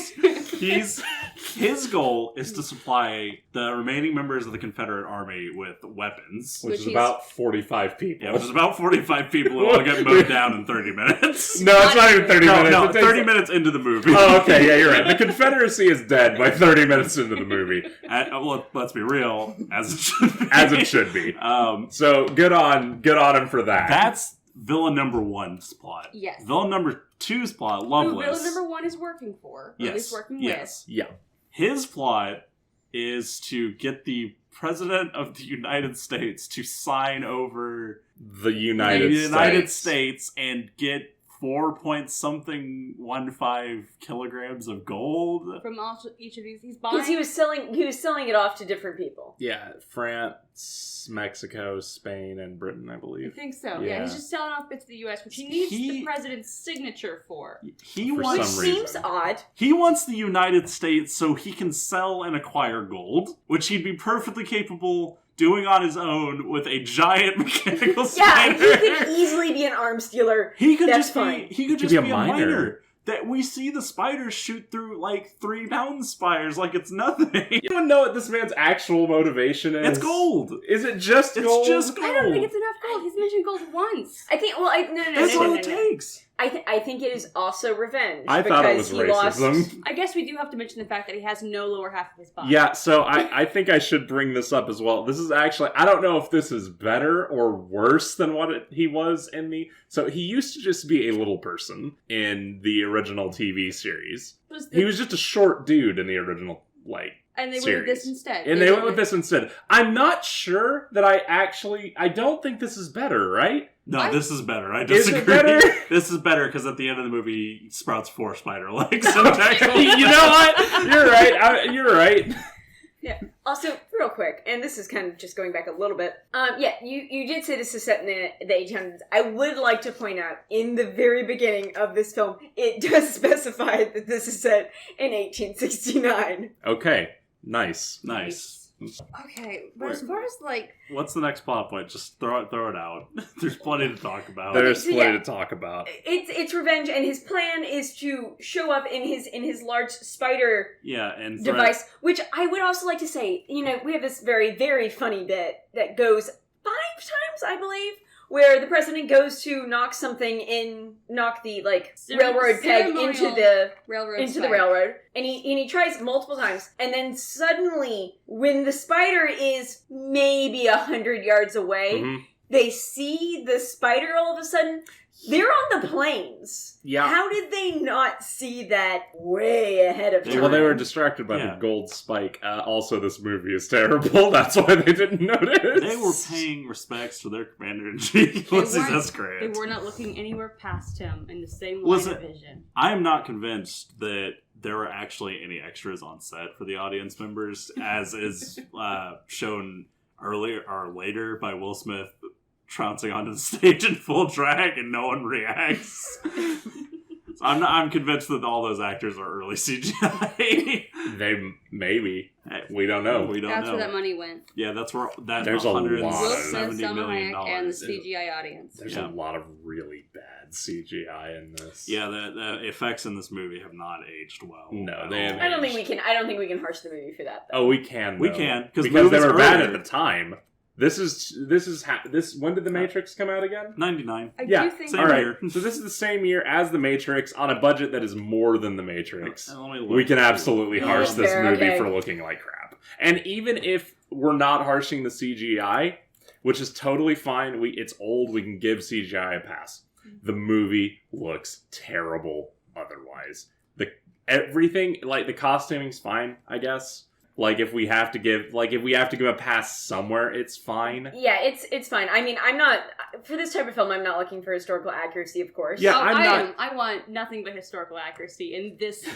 His goal is to supply the remaining members of the Confederate Army with weapons. Which Which is he's- about 45 people. Yeah, which is about 45 people who all get mowed down in 30 minutes. No, it's not even 30 minutes. No, It takes- 30 minutes into the movie. Oh, okay, yeah, you're right. The Confederacy is dead by 30 minutes into the movie. Well, let's be real, as it should be. As it should be. So, good on him for that. That's villain number 1's plot. Yes. Villain number 2's plot, Who Lovelace. villain number 1 is working for. Or at least working yes. Yeah. His plot is to get the President of the United States to sign over The United States and get 4.something15 kilograms of gold. with. From each of these. He's buying. Because he was selling it off to different people. Yeah, France, Mexico, Spain, and Britain, I I believe. think so. Yeah. Yeah, he's just selling off bits of the U.S., which he needs He- the president's signature for. He For wants some Seems reason. odd. He wants the United States so he can sell and acquire gold, which he'd be perfectly capable doing on his own with a giant mechanical Yeah, spider. he could easily be an arms dealer. He could That's just fine. be. He could just be a miner. That we see the spiders shoot through like 3-pound spires like it's nothing. You don't know what this man's actual motivation is. It's gold. Is it just It's gold? just gold. I don't think it's enough gold. He's mentioned gold once. I think. Well, no. That's all no, it no. takes. I think it is also revenge. I thought it was because he lost- racism. I guess we do have to mention the fact that he has no lower half of his body. Yeah, so I think I should bring this up as well. This is actually, I don't know if this is better or worse than what he was in the... So he used to just be a little person in the original TV series. He was just a short dude in the original, and they went with series. this instead. And they went with this instead. I'm not sure that I don't think this is better, right? No, this is better. I Is it disagree. better? This is better because at the end of the movie, he sprouts 4 spider legs. You know what? You're right. You're right. Yeah. Also, real quick, and this is kind of just going back a little bit. Yeah, you did say this is set in the 1800s. I would like to point out, in the very beginning of this film, it does specify that this is set in 1869. Okay. Nice. Okay, but as far as What's the next plot point? Just throw it out. There's plenty to talk about. There's so plenty yeah. to talk about. It's revenge, and his plan is to show up in his large spider and device, which I would also like to say, we have this very, very funny bit that goes 5 times, I believe, where the president goes to knock the railroad peg into the railroad, and he tries multiple times, and then suddenly, when the spider is maybe 100 yards away, Mhm. they see the spider all of a sudden. They're on the planes. Yeah. How did they not see that way ahead of time? Well, they were distracted by the gold spike. Also, this movie is terrible. That's why they didn't notice. They were paying respects to their commander-in-chief, Ulysses S. Grant. They were not looking anywhere past him in the same line of vision. I am not convinced that there were actually any extras on set for the audience members, as is shown earlier or later by Will Smith trouncing onto the stage in full drag and no one reacts. So I'm convinced that all those actors are early CGI. They maybe. We don't know. That's where that money went. Yeah, that's where that there's a lot of Will Smith, $170 Salma million Hayek, and the CGI audience. There's a lot of really bad CGI in this. Yeah, the effects in this movie have not aged well. No, they have. I don't think we can harsh the movie for that, though. Oh, we can. We can because they were bad at the time. This is when did The Matrix come out again? 99. I do think same year. So this is the same year as The Matrix on a budget that is more than The Matrix. We can absolutely harsh this movie for looking like crap. And even if we're not harshing the CGI, which is totally fine, it's old, we can give CGI a pass. The movie looks terrible otherwise. Everything, like the costuming's fine, I guess. Like if we have to give a pass somewhere, it's fine. Yeah, it's fine. I mean, I'm not for this type of film. I'm not looking for historical accuracy, of course. Yeah, I want nothing but historical accuracy in this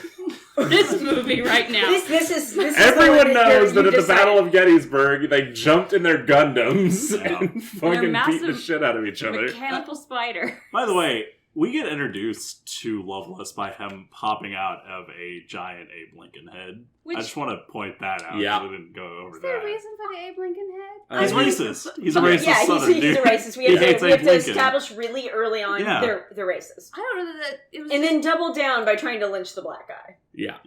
this movie right now. This is everyone knows that at the Battle of Gettysburg, they jumped in their Gundams and fucking beat the shit out of each other. Mechanical spider. By the way, we get introduced to Loveless by him popping out of a giant Abe Lincoln head. I just want to point that out. Yeah. We didn't go over that. Is that. there a reason for the Abe Lincoln head? He's racist. He's a racist. Yeah, Southern he's dude. a racist. We have to establish really early on they're racist. I don't know that it was. And then double down by trying to lynch the black guy. Yeah.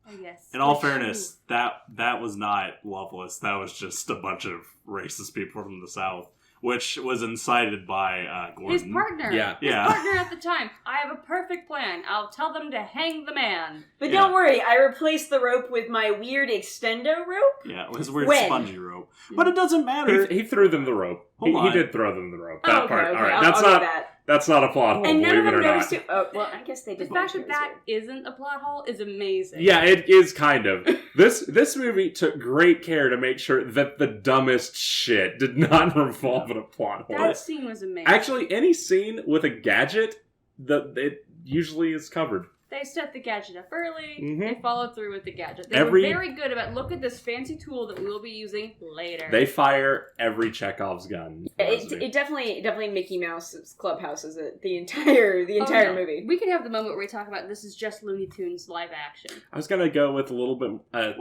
I guess. In all fairness, that was not Loveless. That was just a bunch of racist people from the South. Which was incited by Gordon. His partner. Yeah. His partner at the time. I have a perfect plan. I'll tell them to hang the man. But don't worry, I replaced the rope with my weird extendo rope. Yeah, his weird spongy rope. But it doesn't matter. He threw them the rope. He did throw them the rope. That part. Okay. All right. That's not a plot hole, and none believe of it them or noticed not. it. Oh, well, I guess they did. The fact that isn't a plot hole is amazing. Yeah, it is kind of. This movie took great care to make sure that the dumbest shit did not revolve in a plot hole. That scene was amazing. Actually, any scene with a gadget, it usually is covered. They set the gadget up early. Mm-hmm. They followed through with the gadget. They were very good about, look at this fancy tool that we will be using later. They fire every Chekhov's gun. It definitely Mickey Mouse's Clubhouse is the entire movie. We could have the moment where we talk about this is just Looney Tunes live action. I was gonna go with a little bit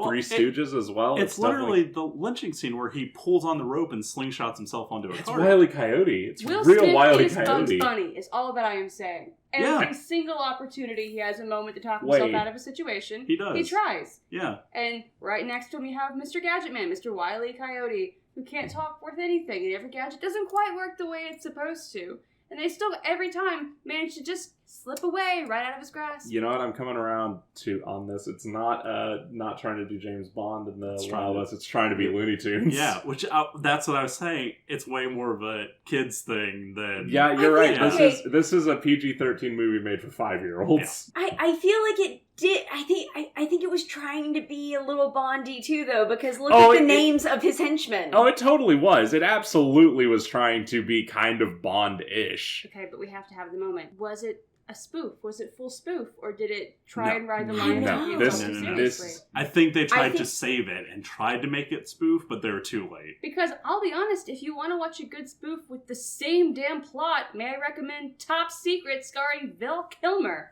Three Stooges as well. It's literally the lynching scene where he pulls on the rope and slingshots himself onto a car. It's Wile E. Coyote. It's Will real Smith Wile E. is Bugs Coyote. Bunny is all that I am saying. Every single opportunity he has a moment to talk himself out of a situation, he does. He tries. Yeah. And right next to him you have Mr. Gadget Man, Mr. Wile E. Coyote, who can't talk worth anything, and every gadget doesn't quite work the way it's supposed to. And they still, every time, manage to just slip away right out of his grasp. You know what? I'm coming around on this. It's not trying to do James Bond in the Wild West. It's trying to be Looney Tunes. Yeah, which that's what I was saying. It's way more of a kids thing than. Yeah, you're right. This is a PG-13 movie made for 5-year-olds. Yeah. I feel like it did. I think it was trying to be a little Bondy too, though, because look at the names of his henchmen. Oh, it totally was. It absolutely was trying to be kind of Bond-ish. Okay, but we have to have the moment. Was it a spoof? Was it full spoof? Or did it try and ride the line of seriously? I think they tried to save it and tried to make it spoof, but they were too late. Because I'll be honest, if you want to watch a good spoof with the same damn plot, may I recommend Top Secret starring Val Kilmer.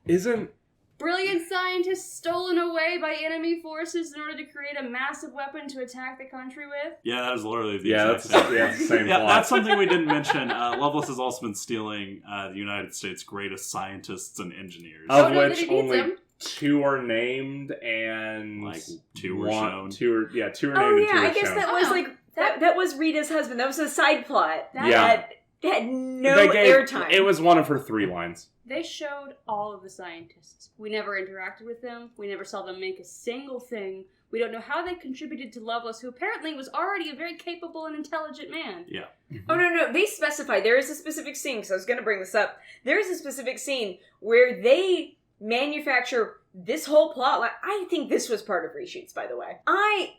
Isn't brilliant scientists stolen away by enemy forces in order to create a massive weapon to attack the country with? Yeah, that is literally the that's exact the same plot. That's something we didn't mention. Loveless has also been stealing the United States' greatest scientists and engineers. Of which only 2 are named and like 2 were shown. 2 are named and 2 I guess that was that was Rita's husband. That was a side plot. That had no airtime. It was one of her 3 lines. They showed all of the scientists. We never interacted with them. We never saw them make a single thing. We don't know how they contributed to Loveless, who apparently was already a very capable and intelligent man. Yeah. Oh, no, they specify. There is a specific scene, because I was going to bring this up. There is a specific scene where they manufacture this whole plot line. I think this was part of reshoots, by the way.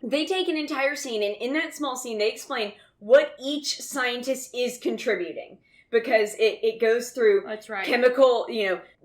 They take an entire scene, and in that small scene, they explain what each scientist is contributing. Because it goes through That's right. chemical,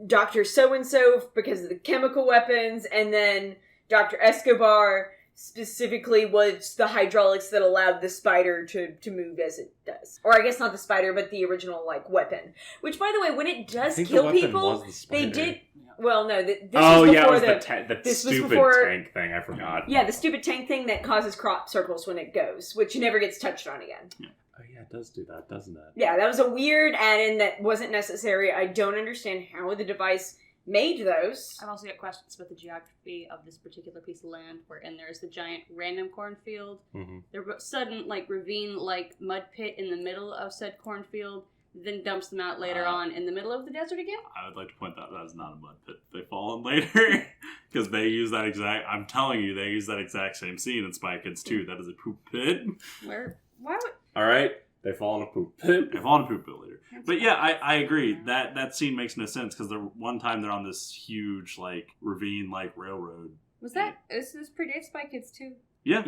Dr. So-and-so because of the chemical weapons, and then Dr. Escobar specifically was the hydraulics that allowed the spider to move as it does. Or I guess not the spider, but the original, weapon. Which, by the way, when it does kill people, they did... Well, no, this was before it was the stupid tank thing, I forgot. Yeah, the stupid tank thing that causes crop circles when it goes, which never gets touched on again. Yeah. Oh, yeah, it does do that, doesn't it? Yeah, that was a weird add-in that wasn't necessary. I don't understand how the device made those. I've also got questions about the geography of this particular piece of land, wherein there's the giant random cornfield, the sudden, ravine, mud pit in the middle of said cornfield, then dumps them out later on in the middle of the desert again. I would like to point out that is not a mud pit. They fall in later because they use that exact. I'm telling you, they use that exact same scene in Spy Kids 2. That is a poop pit. Why would? All right, they fall in a poop pit. They fall in a poop pit later. But yeah, I agree. That scene makes no sense because one time they're on this huge ravine railroad. Was this predates Spy Kids 2? Yeah.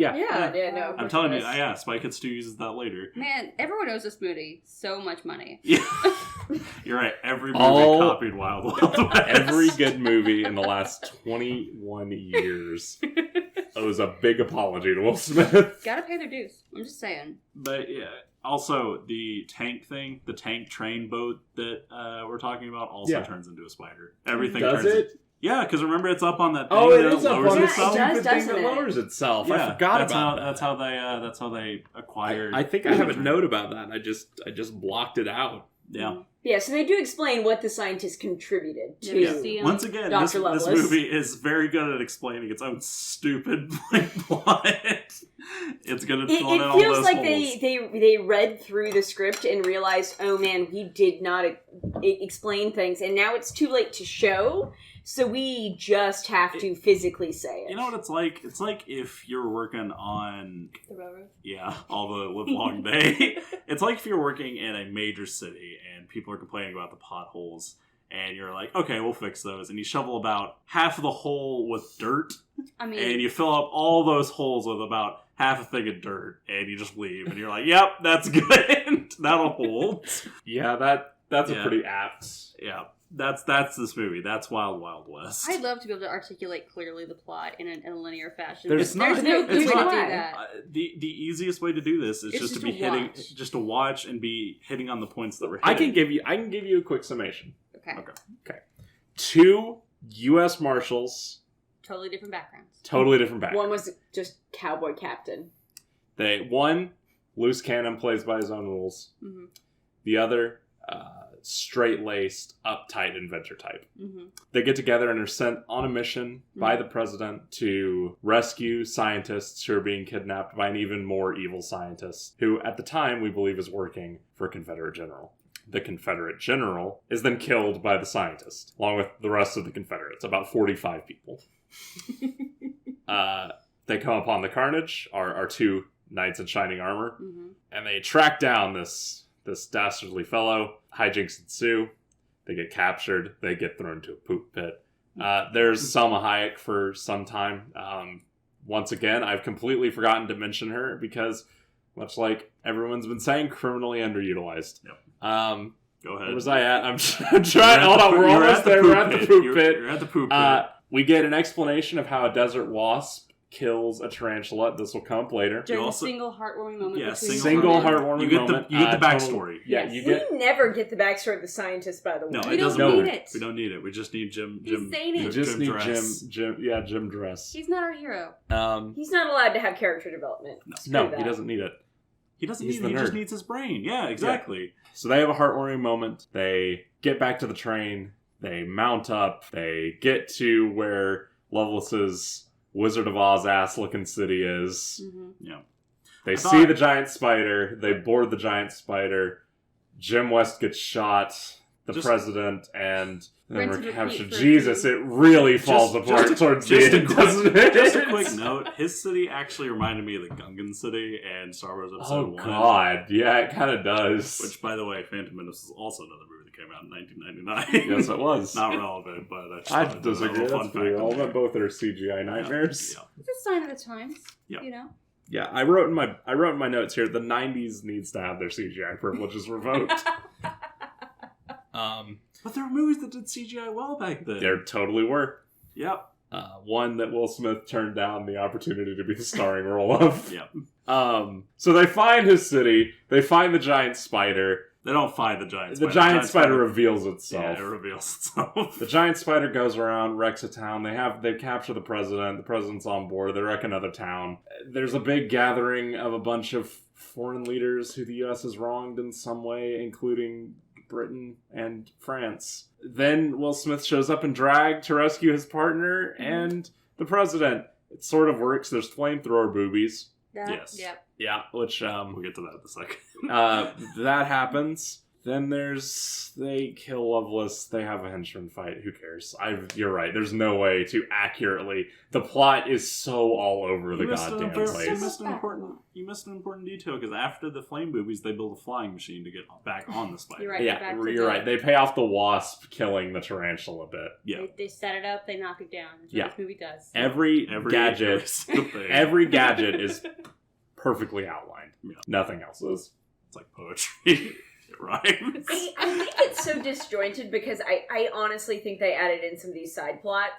No. I'm telling you, Spy Kids 2 uses that later. Man, everyone owes this movie so much money. Yeah. You're right. Every movie copied Wild Wild West. Every good movie in the last 21 years owes a big apology to Will Smith. Gotta pay their dues. I'm just saying. But yeah, also the tank thing, the tank train boat that we're talking about also turns into a spider. Everything Does turns it? Yeah, because remember it's up on that thing. Oh, it that is up lowers on the itself. stupid thing doesn't that it? lowers itself. Yeah, I forgot about that. That's how they acquired. I think I have a note about that. I just blocked it out. Yeah. Yeah, so they do explain what the scientists contributed to. Yeah. Once again, this movie is very good at explaining its own stupid plot. It's gonna fill in all It feels those like holes. they read through the script and realized, oh man, we did not explain things, and now it's too late to show. So we just have to physically say it. You know what it's like? It's like if you're working on The railroad? Yeah, all the live long day. It's like if you're working in a major city and people are complaining about the potholes and you're like, okay, we'll fix those. And you shovel about half of the hole with dirt and you fill up all those holes with about half a thing of dirt and you just leave. And you're like, yep, that's good. That'll hold. Yeah, that's a pretty apt... Yeah. That's this movie. That's Wild Wild West. I'd love to be able to articulate clearly the plot in a linear fashion. There's no it's good way to do not. that. The easiest way to do this is It's just to just be to hitting, watch. just to watch and be hitting on the points that we're I hitting. can give you a quick summation. Okay. 2 U.S. Marshals, Totally different backgrounds. totally different backgrounds. One was just cowboy captain. One loose cannon, plays by his own rules. Mm-hmm. The other straight-laced, uptight inventor type. Mm-hmm. They get together and are sent on a mission by the president to rescue scientists who are being kidnapped by an even more evil scientist, who at the time we believe is working for a Confederate general. The Confederate general is then killed by the scientist, along with the rest of the Confederates, about 45 people. They come upon the carnage, our 2 knights in shining armor, and they track down this dastardly fellow. Hijinks ensue. They get captured. They get thrown to a poop pit. There's Salma Hayek for some time. Once again, I've completely forgotten to mention her because, much like everyone's been saying, criminally underutilized. Yep. Go ahead. Where was I at? I'm trying. Hold on, we're almost there. We're at the poop pit. You're at the poop pit. We get an explanation of how a desert wasp kills a tarantula. This will come up later. During a single heartwarming moment between single heartwarming moment. You get the backstory. We never get the backstory of the scientist, by the way. No, we don't need it. We don't need it. We just need Jim. He's saying it. We just need Dress. Jim Dress. He's not our hero. He's not allowed to have character development. No, he doesn't need it. He doesn't He's need it. He the just nerd. needs his brain. Yeah, exactly. Yeah. So they have a heartwarming moment. They get back to the train. They mount up. They get to where Lovelace's Wizard of Oz ass-looking city is. Mm-hmm. Yeah. They see the giant spider. They board the giant spider. Jim West gets shot. the Just- president, and then Rinse we're and repeat captured. for Jesus, it really falls apart towards the just a end, quick- doesn't it? Just a quick note: his city actually reminded me of the Gungan city and Star Wars Episode Oh 1. God, yeah, it kind of does. Which, by the way, Phantom Menace is also another movie that came out in 1999. Yes, it was. Not relevant, but I thought it was a disagree. little That's fun pretty fact in relevant. there. Both are CGI nightmares. Yeah. It's a sign of the times. Yeah. You know. Yeah, I wrote in my notes here. The '90s needs to have their CGI privileges revoked. But there were movies that did CGI well back then. There totally were. Yep. One that Will Smith turned down the opportunity to be the starring role of. Yep. So they find his city. They find the giant spider. They don't find the giant The spider. giant spider reveals itself. Yeah, it reveals itself. The giant spider goes around, wrecks a town. They capture the president. The president's on board. They wreck another town. There's a big gathering of a bunch of foreign leaders who the U.S. has wronged in some way, including Britain and France. Then Will Smith shows up in drag to rescue his partner and the president. It sort of works. There's flamethrower boobies. Yes. Yep. Yeah, which We'll get to that in a second. that happens. Then they kill Loveless. They have a henchman fight. Who cares? You're right. There's no way to accurately. The plot is so all over the goddamn place. You missed an important detail because after the flame boobies, they build a flying machine to get back on the spider. You're right. Yeah, back to you're right. They pay off the wasp killing the tarantula bit. Yeah. They set it up. They knock it down. That's what Yeah. this movie does. Every gadget, single thing. every gadget is perfectly outlined. Yeah. Nothing else is. It's like poetry. It rhymes. I think it's so disjointed because I honestly think they added in some of these side plot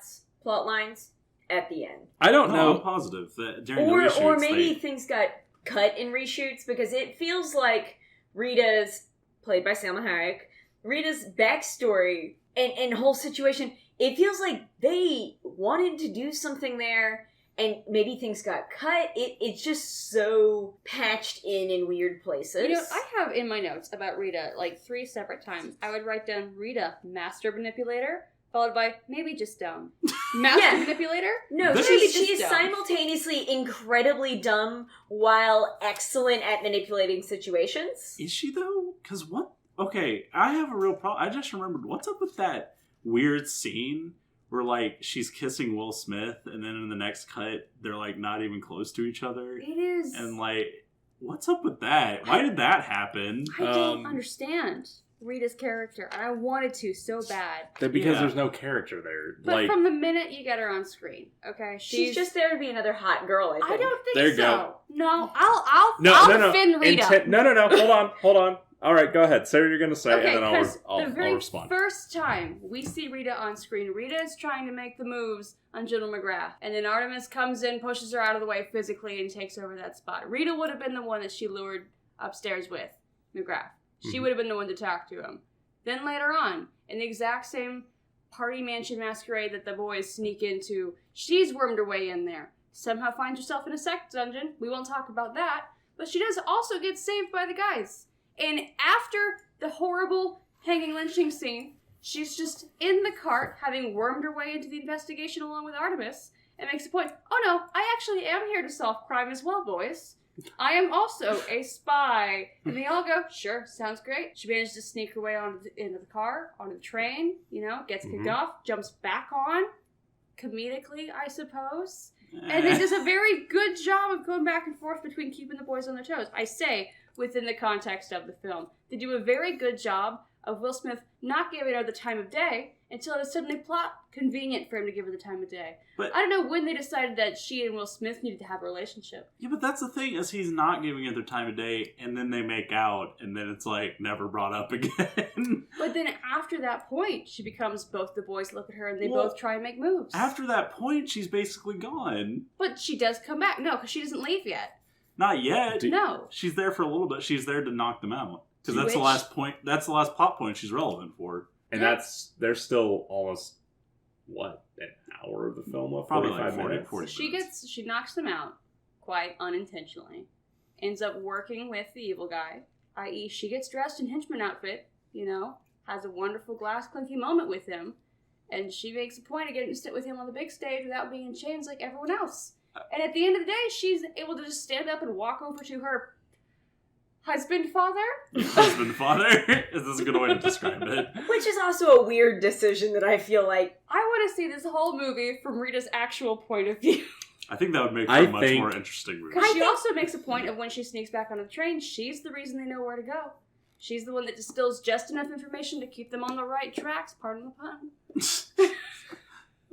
lines at the end. I don't No, know. I'm positive that during the Or reshoots, maybe things got cut in reshoots because it feels like Rita's, played by Salma Hayek, Rita's backstory and whole situation, it feels like they wanted to do something there and maybe things got cut. It's just so patched in weird places. You know, I have in my notes about Rita, like 3 separate times, I would write down Rita, master manipulator, followed by maybe just dumb. Master Yeah. manipulator? No, This she is is dumb. simultaneously incredibly dumb while excellent at manipulating situations. Is she though? Because what? Okay, I have a real problem. I just remembered what's up with that weird scene where like she's kissing Will Smith, and then in the next cut they're like not even close to each other, It is. and like what's up with that? Why did that happen? I don't understand Rita's character, and I wanted to so bad. Because Yeah. there's no character there. But like, from the minute you get her on screen, okay, She's just there to be another hot girl, I think. I don't think There you so. go. No, I'll no. defend Rita. No. Hold on. All right, go ahead. Say what you're going to say, Okay, and then because I'll the very respond. first time we see Rita on screen, Rita is trying to make the moves on General McGrath, and then Artemis comes in, pushes her out of the way physically, and takes over that spot. Rita would have been the one that she lured upstairs with McGrath. She would have been the one to talk to him. Then later on, in the exact same party mansion masquerade that the boys sneak into, she's wormed her way in there. Somehow finds herself in a sex dungeon. We won't talk about that. But she does also get saved by the guys. And after the horrible hanging lynching scene, she's just in the cart, having wormed her way into the investigation along with Artemis, and makes a point, oh no, I actually am here to solve crime as well, boys. I am also a spy. And they all go, sure, sounds great. She manages to sneak her way into the car, onto the train, gets kicked off, jumps back on, comedically, I suppose. And it does a very good job of going back and forth between keeping the boys on their toes. I say, within the context of the film. They do a very good job of Will Smith not giving her the time of day until it is suddenly plot convenient for him to give her the time of day. But I don't know when they decided that she and Will Smith needed to have a relationship. yeah, but that's the thing is he's not giving it their time of day, and then they make out, and then it's like never brought up again. But then after that point, she becomes both the boys look at her and they Well, both try and make moves. After that point, she's basically gone. But she does come back. No, because she doesn't leave yet. Not yet. No. She's there for a little bit. She's there to knock them out. Because that's Which- the last point. That's the last plot point she's relevant for. And they're still almost, an hour of the film left? Probably 45 like 40, minutes? 40 minutes. She knocks them out quite unintentionally. Ends up working with the evil guy, i.e. she gets dressed in henchman outfit, has a wonderful glass clinky moment with him, and she makes a point of getting to sit with him on the big stage without being in chains like everyone else. And at the end of the day, she's able to just stand up and walk over to her husband father. Husband father is this a good way to describe it? Which is also a weird decision that I feel like. I want to see this whole movie from Rita's actual point of view. I think that would make for a much more interesting movie. Because she also makes a point of when she sneaks back on the train, she's the reason they know where to go. She's the one that distills just enough information to keep them on the right tracks, pardon the pun.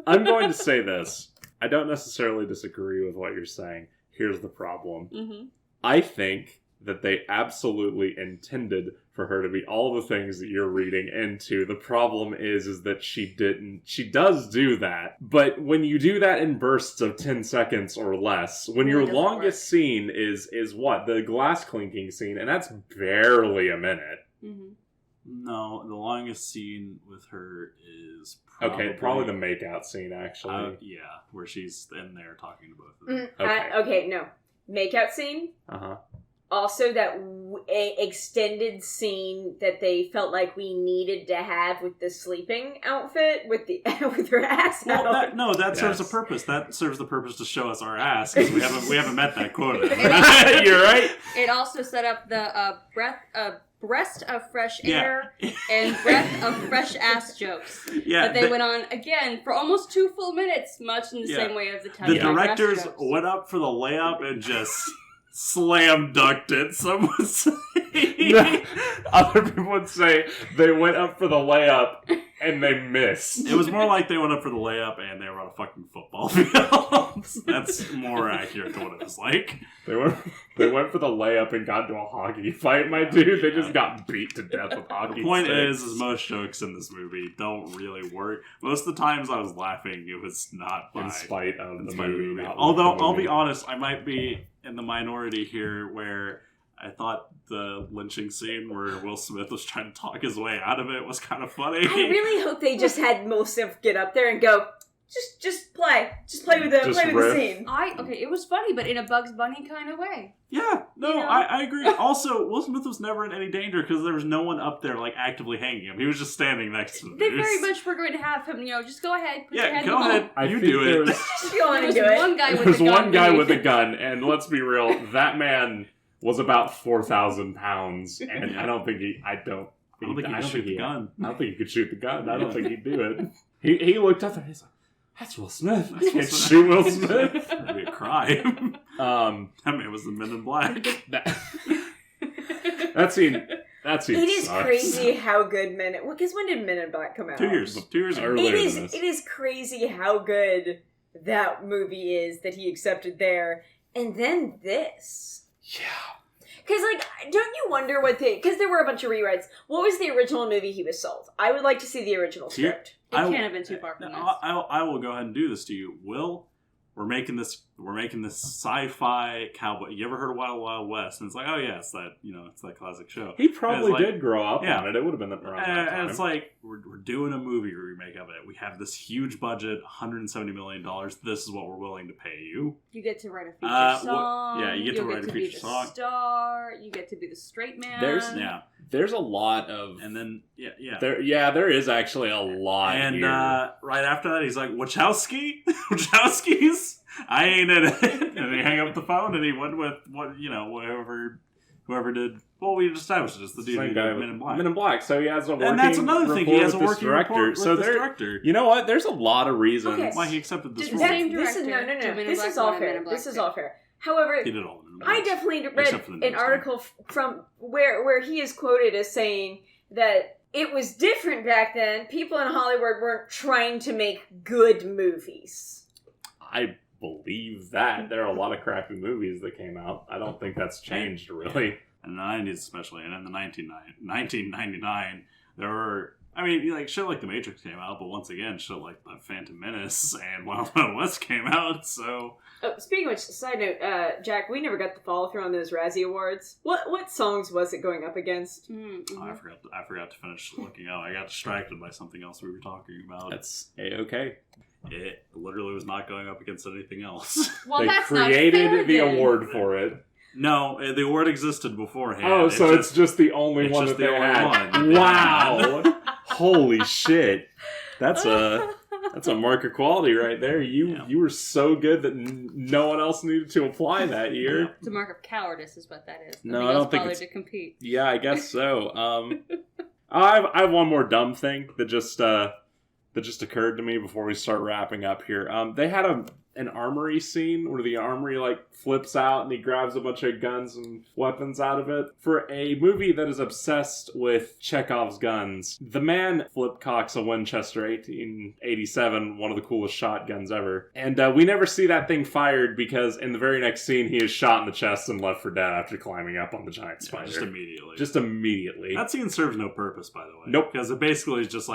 I'm going to say this. I don't necessarily disagree with what you're saying. Here's the problem. Mm-hmm. I think that they absolutely intended for her to be all the things that you're reading into. The problem is that she didn't. She does do that. But when you do that in bursts of 10 seconds or less, when your longest scene is what? The glass clinking scene, and that's barely a minute. Mm-hmm. No, the longest scene with her is probably the makeout scene, actually. Yeah, where she's in there talking to both of them. No. Makeout scene. Uh-huh. Also, that extended scene that they felt like we needed to have with the sleeping outfit with the with her ass out. That serves a purpose. That serves the purpose to show us our ass because we haven't met that quota. You're right. It also set up the breast of fresh air and breath of fresh ass jokes. Yeah, that they went on again for almost 2 full minutes, much in the same way as the time. The directors went up for the layup and just slam dunked it. Some would say. Other people would say they went up for the layup and they missed. It was more like they went up for the layup and they were on a fucking football field. That's more accurate to what it was like. They went for the layup and got into a hockey fight, my dude. They just got beat to death with hockey. The point sticks. is most jokes in this movie don't really work. Most of the times I was laughing, it was not in spite of the movie. Although, I'll be honest, I might be in the minority here where I thought the lynching scene where Will Smith was trying to talk his way out of it was kind of funny. I really hope they just had Will Smith get up there and go, just play with the scene. It was funny, but in a Bugs Bunny kind of way. Yeah, no, you know? I agree. Also, Will Smith was never in any danger because there was no one up there like actively hanging him. He was just standing next to them. They very much were going to have him, just go ahead, put your head go ahead. You do it. Just go on and do it. There's one guy with a gun, and let's be real, that man was about 4,000 pounds, and I don't think he could shoot the gun. I don't think he could shoot the gun. I don't think he'd do it. He looked up and he's like, "That's Will Smith. I can't shoot Will Smith." That'd be a crime. That man was the Men in Black. That scene. It is sucks. crazy how good because when did Men in Black come out? 2 years. 2 years ago. It is crazy how good that movie is that he accepted there, and then this. Yeah. Because, don't you wonder because there were a bunch of rewrites. What was the original movie he was sold? I would like to see the original script. It can't have been too far from this. I will go ahead and do this to you. We're making this sci-fi cowboy. You ever heard of Wild Wild West? And it's like, oh yeah, it's that classic show. He probably did grow up on it. It would have been around that time. And it's like, we're doing a movie remake of it. We have this huge budget, $170 million. This is what we're willing to pay you. You get to write a feature song. You get to write a feature song. Star. You get to be the straight man. There's a lot of... And then, there is actually a lot and, here. right after that, he's like, Wachowski? Wachowskis? I ain't in it. And he hung up the phone and he went with, whoever did... Well, we just established it's the dude who did Men in Black. Men in Black, so he has a working And that's another thing, he has a working director. rapport with this director. You know what? There's a lot of reasons why he accepted this role. Same director. This is all fair. This is all fair. However, he did all of them. I definitely read an article from where he is quoted as saying that it was different back then. People in Hollywood weren't trying to make good movies. I believe that. There are a lot of crappy movies that came out. I don't think that's changed, really. In the 90s especially, and in the 1999, there were... shit like The Matrix came out, but once again, shit like The Phantom Menace and Wild Wild West came out, so... Oh, speaking of which, side note, Jack, we never got the follow-through on those Razzie Awards. What songs was it going up against? Mm-hmm. I forgot to finish looking up. I got distracted by something else we were talking about. That's A-okay. It literally was not going up against anything else. Well, they that's created not fair, the then. award for it. No, the award existed beforehand. Oh, so it's just the only one that they had. Wow. Holy shit. That's That's a mark of quality right there. You were so good that no one else needed to apply that year. It's a mark of cowardice, is what that is. No, I don't think it's to compete. Yeah, I guess so. I have one more dumb thing that just occurred to me before we start wrapping up here. They had an armory scene where the armory flips out and he grabs a bunch of guns and weapons out of it. For a movie that is obsessed with Chekhov's guns, the man flip-cocks a Winchester 1887, one of the coolest shotguns ever. And we never see that thing fired because in the very next scene he is shot in the chest and left for dead after climbing up on the giant spider. Just immediately. That scene serves no purpose, by the way. Nope. Because it basically is just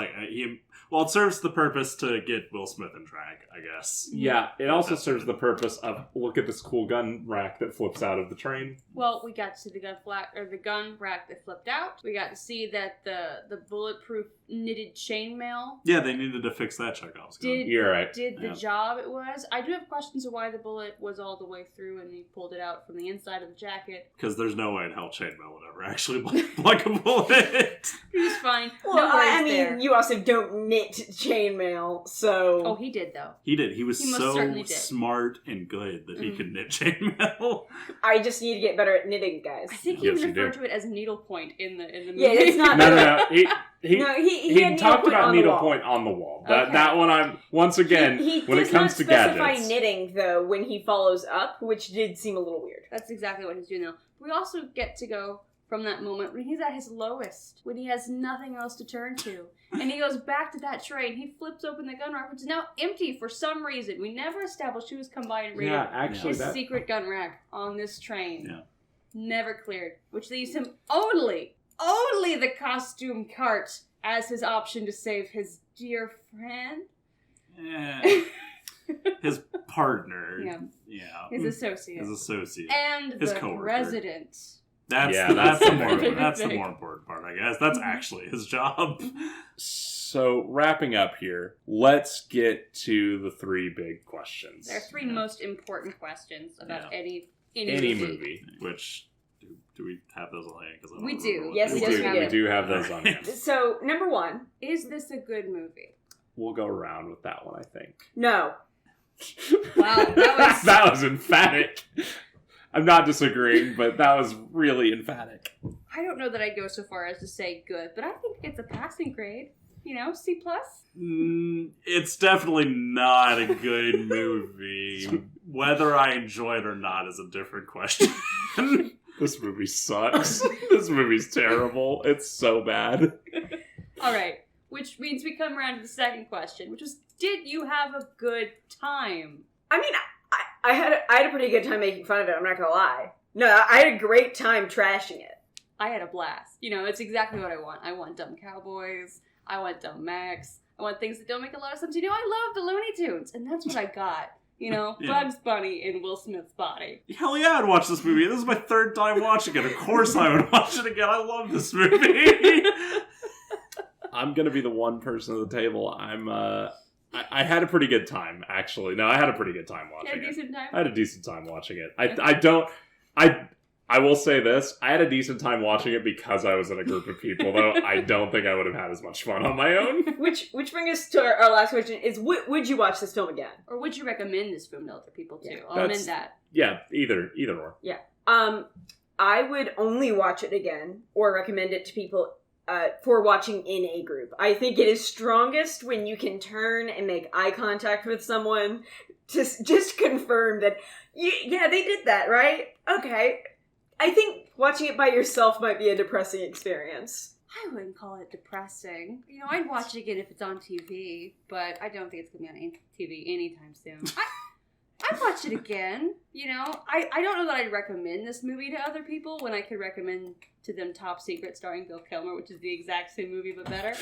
it serves the purpose to get Will Smith in drag, I guess. Yeah, it also serves the purpose of, look at this cool gun rack that flips out of the train. Well, we got to see the gun rack that flipped out. We got to see that the bulletproof knitted chainmail. Yeah, they needed to fix that Chekhov's gun. You're right. Did the job it was. I do have questions of why the bullet was all the way through and he pulled it out from the inside of the jacket. Because there's no way in hell chainmail would ever actually like a bullet. He's fine. Well, No worries I mean, there. you also don't knit chainmail, so... Oh, he did, though. He did. He was He most so certainly did. smart and good that he could knit chainmail. I just need to get better at knitting, guys. I think he Yes, even you referred do. to it as needlepoint in the movie. Yeah, it's not... No. He had talked needlepoint about on the wall. needlepoint on the wall. Okay. That one, I'm once again He when it does comes not to specify gadgets. knitting, though, when he follows up, which did seem a little weird. That's exactly what he's doing now. We also get to go from that moment when he's at his lowest, when he has nothing else to turn to. And he goes back to that train. He flips open the gun rack, which is now empty for some reason. We never established who was come by and raided Yeah, actually, his that secret gun rack on this train. Yeah. Never cleared, which leaves him only the costume cart as his option to save his dear friend. Yeah. His partner. Yeah. Yeah. His associate. And His the coworker. resident. That's Yeah, the thing. more important part, I guess. That's actually his job. So, wrapping up here, let's get to the three big questions. There are three most important questions about any movie. Which, do we have those on hand? 'Cause I don't We remember do. what Yes, they yes, were. we do. We do have those on hand. So, number one, Is this a good movie? We'll go around with that one, I think. no. Wow, that was... that was emphatic. I'm not disagreeing, but that was really emphatic. I don't know that I'd go so far as to say good, but I think it's a passing grade. C+. It's definitely not a good movie. Whether I enjoy it or not is a different question. This movie sucks. This movie's terrible. It's so bad. All right, which means we come around to the second question, which was, did you have a good time? I mean, I had a pretty good time making fun of it, I'm not gonna lie. No, I had a great time trashing it. I had a blast. It's exactly what I want. I want dumb cowboys. I want dumb Max. I want things that don't make a lot of sense. I love the Looney Tunes, and that's what I got. Yeah. Bugs Bunny in Will Smith's body. Hell yeah, I'd watch this movie. This is my third time watching it. Of course I would watch it again. I love this movie. I'm gonna be the one person at the table. I had a pretty good time, actually. No, I had a pretty good time watching You had a decent time? I had a decent time watching it. Yeah. I will say this. I had a decent time watching it because I was in a group of people, though. I don't think I would have had as much fun on my own. Which brings us to our last question, is would you watch this film again? Or would you recommend this film to other people, too? Yeah. I'll amend that. Yeah, either or. Yeah. I would only watch it again, or recommend it to people for watching in a group. I think it is strongest when you can turn and make eye contact with someone to just confirm that, yeah, they did that, right? Okay. I think watching it by yourself might be a depressing experience. I wouldn't call it depressing. I'd watch it again if it's on TV, but I don't think it's going to be on TV anytime soon. I'd watch it again. I don't know that I'd recommend this movie to other people when I could recommend to them Top Secret starring Bill Kilmer, which is the exact same movie but better.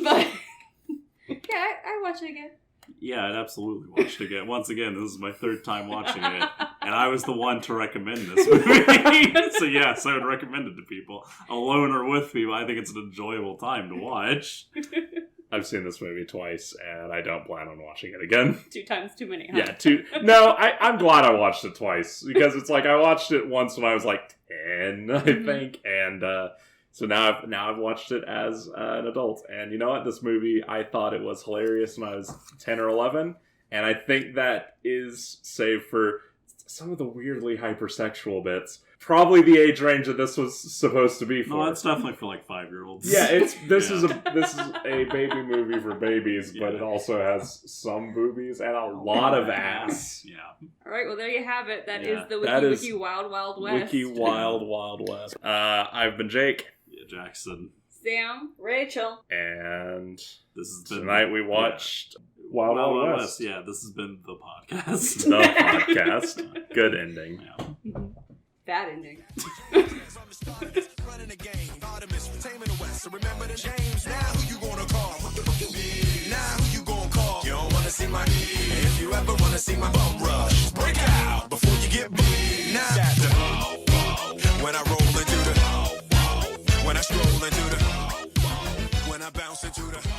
But yeah, I'd watch it again. Yeah, I'd absolutely watch it again. Once again, this is my third time watching it, and I was the one to recommend this movie. So yes, I would recommend it to people, alone or with people. I think it's an enjoyable time to watch. I've seen this movie twice, and I don't plan on watching it again. 2 times too many, huh? Yeah, No, I'm glad I watched it twice, because it's like I watched it once when I was like 10, I think, and So now I've watched it as an adult, and you know what? This movie, I thought it was hilarious when I was 10 or 11, and I think that is, save for some of the weirdly hypersexual bits, probably the age range that this was supposed to be for. No, it's definitely for like 5-year-olds. Yeah, this is a baby movie for babies, but it also has some boobies and a lot of ass. Yeah. All right, well there you have it. That is the that is Wiki Wild Wild West. Wiki Wild West. I've been Jake. Yeah, Jackson. Sam, Rachel. And This has been tonight we watched Wild Wild West. Yeah, this has been the podcast. The podcast. Good ending. Yeah. bad ending. Running the game, Artemis, taming the West. So remember the James. Now who you gonna call? Now who you gonna call? You don't wanna see my knee. If you ever wanna see my bum rush, break out before you get beat. Now chapter. When I roll into the, when I stroll into the, when I bounce into the.